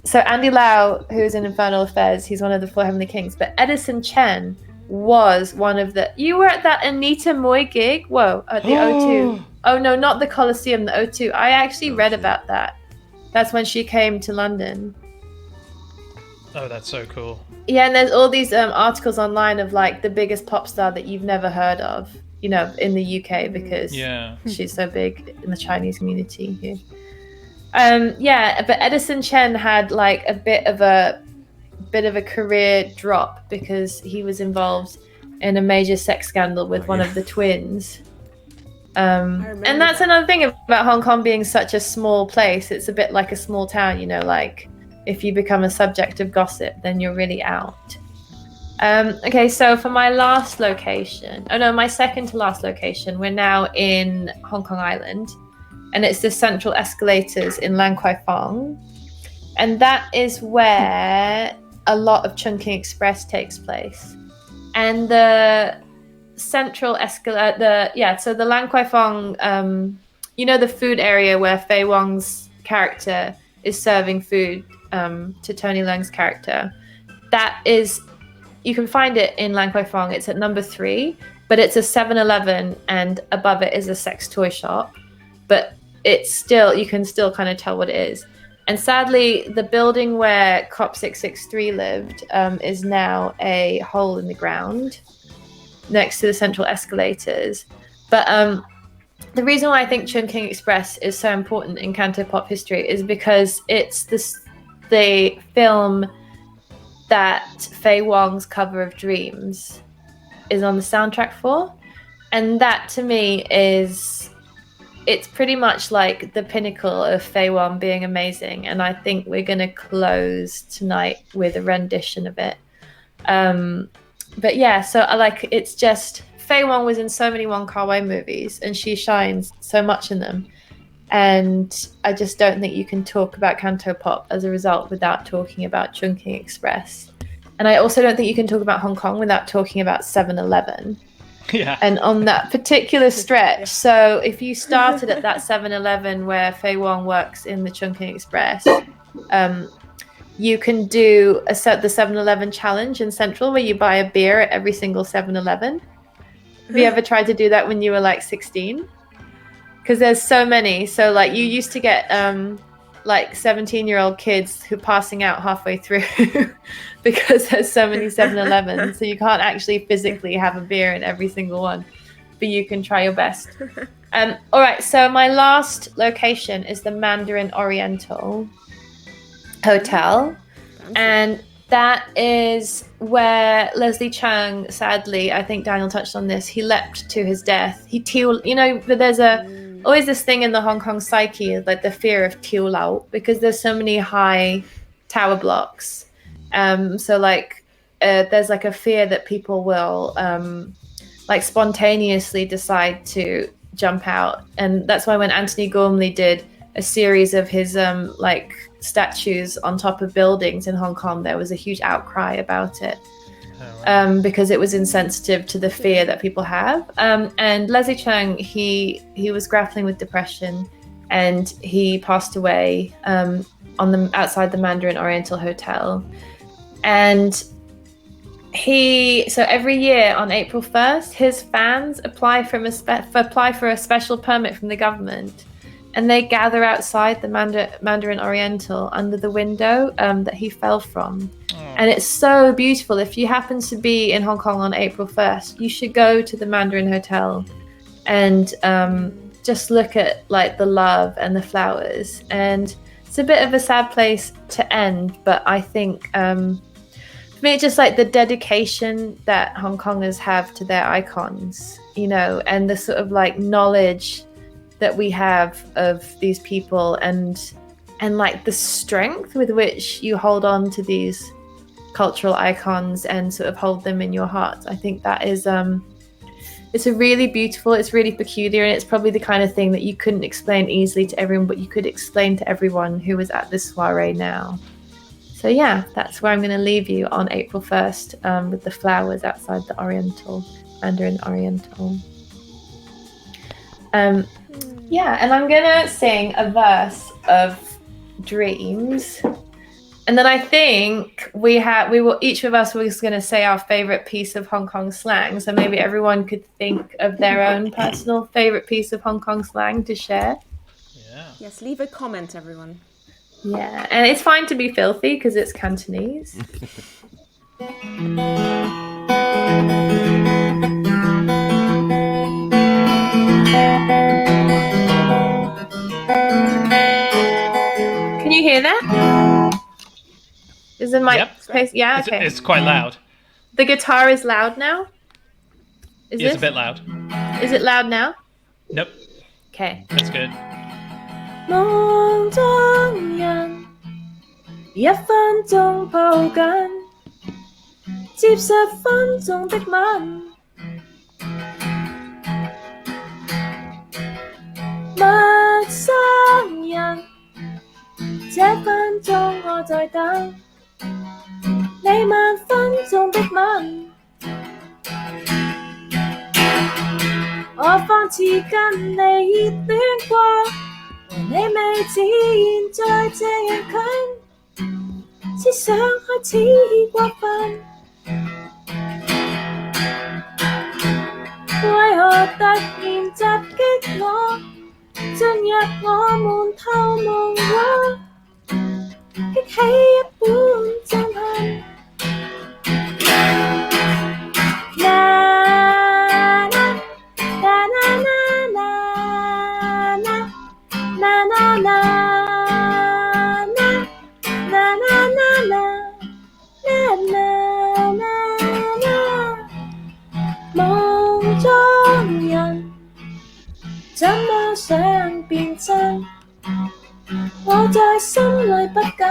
so Andy Lau, who's in Infernal Affairs, he's one of the Four Heavenly Kings, but Edison Chen was one of the... You were at that Anita Moy gig? Whoa, at the O2. Oh no, not the Coliseum, the O2. I actually read about that. That's when she came to London. Oh, that's so cool. Yeah, and there's all these articles online of like the biggest pop star that you've never heard of, you know, in the UK because she's so big in the Chinese community here. Yeah, but Edison Chen had like a bit of a career drop because he was involved in a major sex scandal with one of the twins. And that's another thing about Hong Kong being such a small place. It's a bit like a small town, you know, like if you become a subject of gossip, then you're really out. Okay, so for my last location, my second to last location, we're now in Hong Kong Island, and it's the Central Escalators in Lan Kwai Fong. And that is where a lot of Chungking Express takes place. And the Central Escalator, so the Lan Kwai Fong, you know, the food area where Fei Wong's character is serving food to Tony Leung's character. That is, you can find it in Lan Kwai Fong. It's at number 3, but it's a 7-Eleven, and above it is a sex toy shop. But it's still, you can still kind of tell what it is. And sadly, the building where Cop 663 lived is now a hole in the ground next to the Central Escalators. But the reason why I think Chungking Express is so important in Cantopop history is because it's the film that Fei Wong's Cover of Dreams is on the soundtrack for. And that to me it's pretty much like the pinnacle of Fei Wong being amazing. And I think we're going to close tonight with a rendition of it. But yeah, so I like, it's just, Fei Wong was in so many Wong Kar-wai movies and she shines so much in them. And I just don't think you can talk about Cantopop as a result without talking about Chungking Express. And I also don't think you can talk about Hong Kong without talking about 7-Eleven. Yeah. And on that particular stretch, so if you started at that 7-Eleven where Fei Wong works in the Chungking Express, you can do the 7-Eleven challenge in Central where you buy a beer at every single 7-Eleven. Have you ever tried to do that when you were like 16? Because there's so many. So like you used to get like 17-year-old kids who are passing out halfway through because there's so many 7-Elevens. So you can't actually physically have a beer in every single one, but you can try your best. All right, so my last location is the Mandarin Oriental Hotel. And that is where Leslie Chang, sadly, I think Daniel touched on this, he leapt to his death. But there's always this thing in the Hong Kong psyche, like the fear of Tiao Lao, because there's so many high tower blocks. So like there's like a fear that people will like spontaneously decide to jump out. And that's why when Anthony Gormley did a series of his like statues on top of buildings in Hong Kong, there was a huge outcry about it. Because it was insensitive to the fear that people have. And Leslie Chang, he was grappling with depression, and he passed away outside the Mandarin Oriental Hotel. And so every year on April 1st, his fans apply for a special permit from the government, and they gather outside the Mandarin Oriental under the window that he fell from. And it's so beautiful. If you happen to be in Hong Kong on April 1st, you should go to the Mandarin Hotel and just look at like the love and the flowers. And it's a bit of a sad place to end, but I think for me, it's just like the dedication that Hong Kongers have to their icons, you know, and the sort of like knowledge that we have of these people, and like the strength with which you hold on to these cultural icons and sort of hold them in your heart. I think that is it's a really beautiful, it's really peculiar, and it's probably the kind of thing that you couldn't explain easily to everyone, but you could explain to everyone who was at this soiree now. So yeah, that's where I'm going to leave you on April 1st with the flowers outside the Oriental, Mandarin Oriental. Yeah, and I'm going to sing a verse of Dreams. And then I think each of us was going to say our favorite piece of Hong Kong slang. So maybe everyone could think of their own personal favorite piece of Hong Kong slang to share. Yeah. Yes, leave a comment, everyone. Yeah, and it's fine to be filthy because it's Cantonese. Can you hear that? Is the mic space? Yeah, okay. It's quite loud. The guitar is loud now? It's a bit loud. Is it loud now? Nope. Okay. That's good. 夢中人一分鐘抱緊，接10分鐘的吻，陌生人，這分鐘我在等，你10000分鐘的吻，我放肆跟你熱戀過。你未自然在這樣近，思想開始過分，為何突然襲擊我，進入我們透夢窩，激起一般震撼。夢中人怎麼想變真？我在心裏不緊。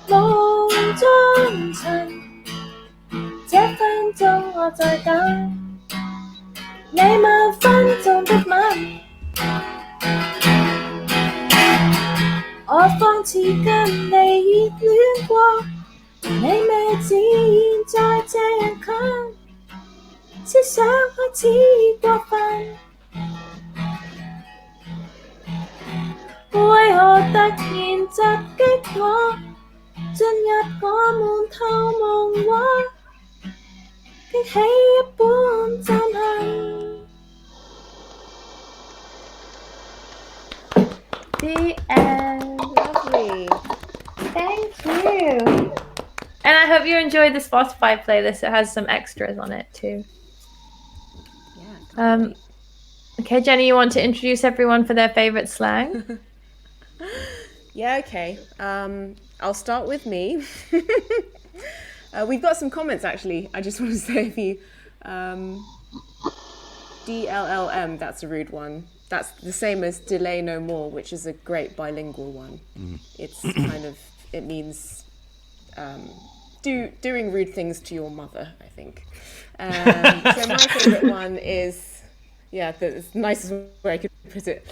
夢中塵，這分鐘我在等，你10000分鐘的吻。我放肆跟你熱戀過，你未自然在這樣近，思想開始過分，為何突然襲擊我，進入我們透夢窩，激起一般震撼。The end. Lovely. Thank you. And I hope you enjoyed the Spotify playlist. It has some extras on it too. Yeah. Okay, Jenny, you want to introduce everyone for their favorite slang? Yeah, okay. I'll start with me. We've got some comments actually. I just want to say a few. DLLM, that's a rude one. That's the same as delay no more, which is a great bilingual one. It's kind of, it means doing rude things to your mother, I think. So my favourite one is, yeah, the nicest way I could put it.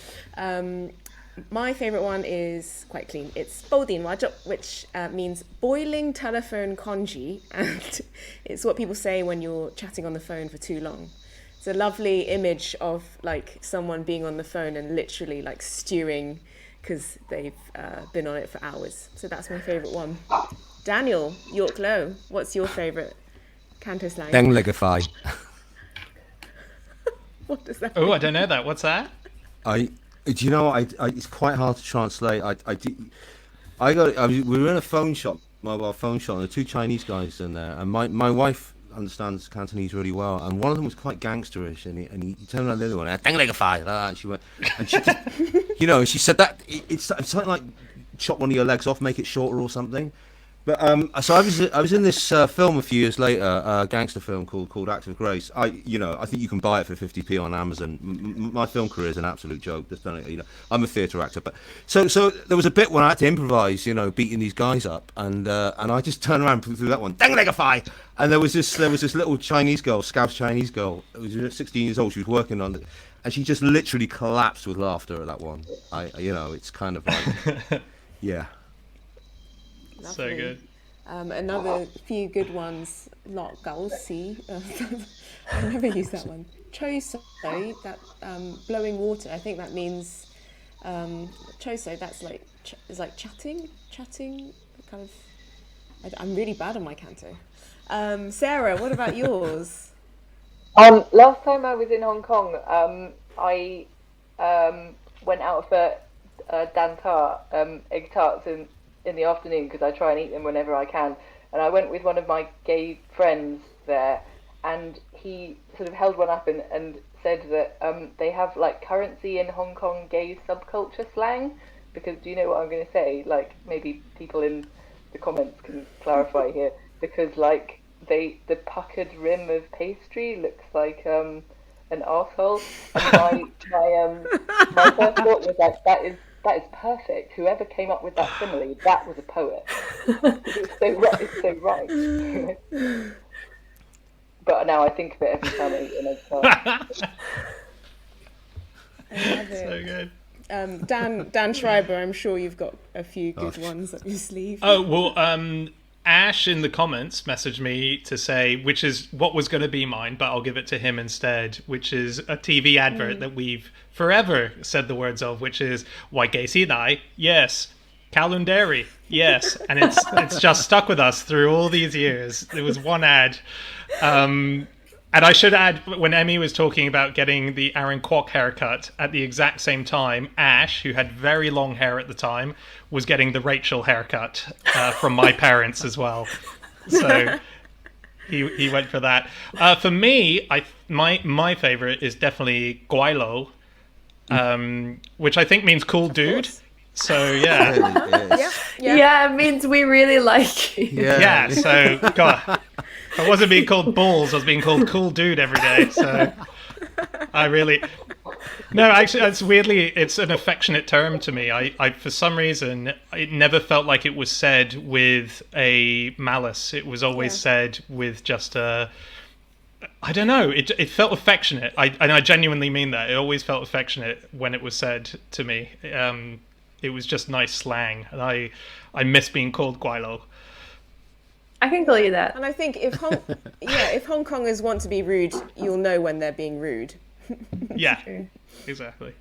My favourite one is quite clean. It's 煲電話粥, which means boiling telephone congee, and it's what people say when you're chatting on the phone for too long. It's a lovely image of like someone being on the phone and literally like stewing because they've been on it for hours. So that's my favourite one. Daniel, York Low, what's your favourite Canto slang? Dengligify. What does that Oh, mean? I don't know that. What's that? Do you know what? It's quite hard to translate. We were in a phone shop, mobile phone shop, and there were two Chinese guys in there, and my wife understands Cantonese really well, and one of them was quite gangsterish, and he turned around the other one, "Dang like a fire," and she went, and she just, she said that it's something like chop one of your legs off, make it shorter or something. But so I was in this film a few years later, a gangster film called Act of Grace. I think you can buy it for 50p on Amazon. My film career is an absolute joke. Just done it, I'm a theatre actor, but so there was a bit when I had to improvise, beating these guys up, and I just turned around and threw that one, "Dang like a fire," and there was this little Chinese girl, Scouse Chinese girl. It was 16 years old. She was working on it, and she just literally collapsed with laughter at that one. It's kind of like, yeah. So good. Another few good ones. Not si. I never use that one. Choso, that blowing water. I think that means choso. That's like is like chatting. Kind of. I'm really bad on my canto. Sarah, what about yours? Last time I was in Hong Kong, I went out for dan tart, egg tarts in the afternoon, because I try and eat them whenever I can. And I went with one of my gay friends there, and he sort of held one up and said that they have like currency in Hong Kong gay subculture slang. Because do you know what I'm going to say? Like, maybe people in the comments can clarify here. Because like the puckered rim of pastry looks like an arsehole. And my first thought was like, that is perfect. Whoever came up with that simile, that was a poet. It's so right. But now I think of it every time I eat an egg tart. I love it. So good. Dan Schreiber, I'm sure you've got a few good ones up your sleeve. Oh, well, Ash in the comments messaged me to say, which is what was going to be mine, but I'll give it to him instead, which is a TV advert that we've forever said the words of, which is Waigesi Nai, yes. Kowloon Dairy, yes. And it's just stuck with us through all these years. There was one ad. And I should add, when Emmy was talking about getting the Aaron Kwok haircut at the exact same time, Ash, who had very long hair at the time, was getting the Rachel haircut from my parents as well. So he went for that. For me, my favorite is definitely Guaylo, which I think means cool dude. So yeah. Yeah, it means we really like you. Yeah, so God, I wasn't being called balls, I was being called cool dude every day. So actually, it's an affectionate term to me. I for some reason, it never felt like it was said with a malice. It was always said with just a, I don't know, it felt affectionate. I genuinely mean that. It always felt affectionate when it was said to me. It was just nice slang, and I miss being called Guaylo. I can call you that. And I think if Hong Kongers want to be rude, you'll know when they're being rude. Yeah, exactly.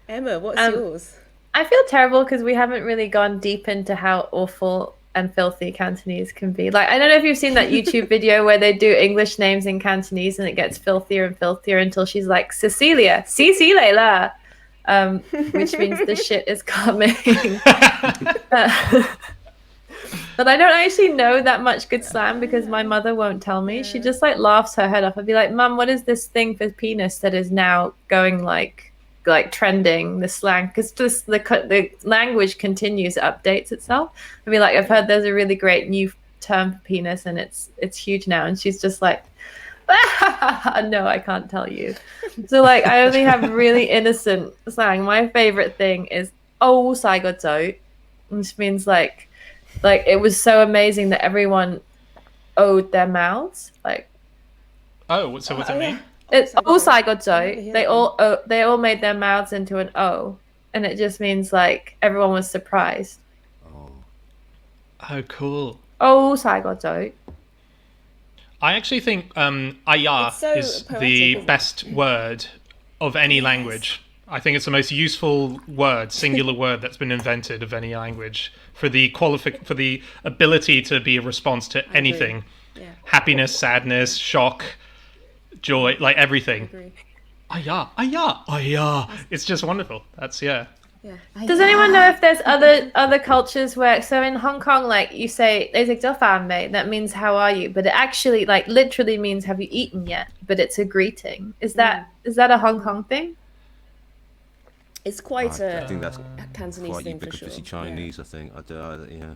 Emma, what's yours? I feel terrible because we haven't really gone deep into how awful and filthy Cantonese can be. Like, I don't know if you've seen that YouTube video where they do English names in Cantonese and it gets filthier and filthier until she's like, Cecilia, la. Which means the shit is coming. But I don't actually know that much good slang because my mother won't tell me. She just like laughs her head off. I'd be like, Mum, what is this thing for penis that is now going like trending, the slang? Because just the language continues, it updates itself. I'd be like, I've heard there's a really great new term for penis and it's huge now. And she's just like, no, I can't tell you. So like I only have really innocent slang. My favorite thing is "oh sai go zou," which means like it was so amazing that everyone owed their mouths. Like, oh, so what's it mean? It's "oh sai go zou." They all made their mouths into an O, and it just means like everyone was surprised. Oh, cool. "Oh sai go zou." I actually think "aya" is the best word of any language. I think it's the most useful word, singular word that's been invented of any language for the for the ability to be a response to anything, happiness, sadness, shock, joy, like everything. "Aya, aya, aya." It's just wonderful. That's Yeah. Does anyone know if there's other cultures where, so in Hong Kong, like you say, "你食咗飯未?" That means "how are you?" But it actually like literally means "have you eaten yet?" But it's a greeting. Is that a Hong Kong thing? It's quite I think that's Cantonese quite thing for sure. ubiquitously Chinese. I think. Yeah.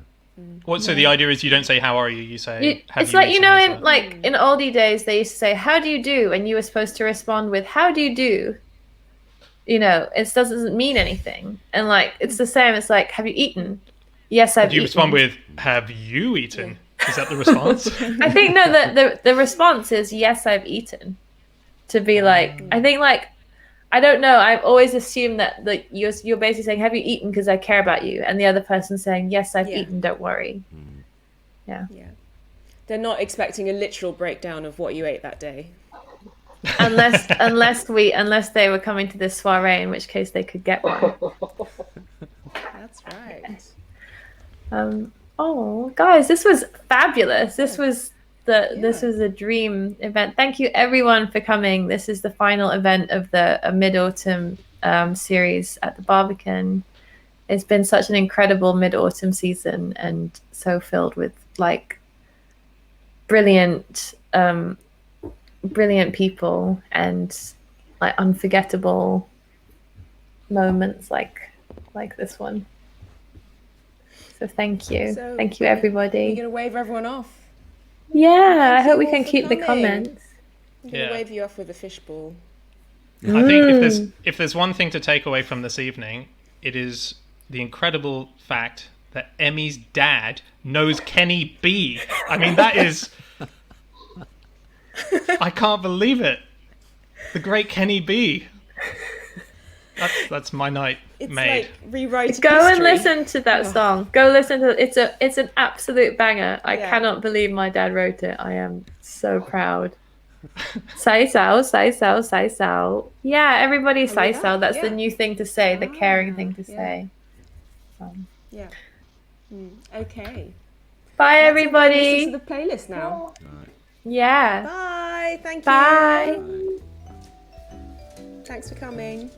What? So the idea is you don't say "how are you"? You say "have It's you like, you eaten?" know, Is in that- like in oldie days they used to say "how do you do?" and you were supposed to respond with "how do you do?" You know, it doesn't mean anything. And like it's the same. It's like, "have you eaten?" Yes, I've Do you eaten. respond with "have you eaten"? Is that the response? I think no. The response is "yes, I've eaten." To be like, I think like, I don't know. I've always assumed that you're basically saying, "have you eaten?" because I care about you, and the other person saying, "yes, I've eaten. Don't worry." Yeah. Yeah. They're not expecting a literal breakdown of what you ate that day. Unless they were coming to this soiree, in which case they could get one. That's right. Oh, guys, this was fabulous. This was a dream event. Thank you everyone for coming. This is the final event of the Mid-Autumn series at the Barbican. It's been such an incredible Mid-Autumn season and so filled with like brilliant people and like unforgettable moments like this one. So thank you. Thank you, everybody. We're going to wave everyone off. Yeah, I hope we you can all for keep the coming. comments. I'm going to wave you off with a fishbowl. I think if there's one thing to take away from this evening, it is the incredible fact that Emmy's dad knows Kenny B. I mean, that is... I can't believe it. The great Kenny B. That's my night made. Like rewriting Go and history. listen to that song. Go listen to it. It's an absolute banger. I cannot believe my dad wrote it. I am so proud. Sai sao, sai sao, sai sao. Yeah, everybody sai sao. That's the new thing to say, the caring thing to say. Yeah. Okay. Bye, Let's everybody. listen to the playlist now. Yeah. Bye. Thank you. Bye. Thanks for coming.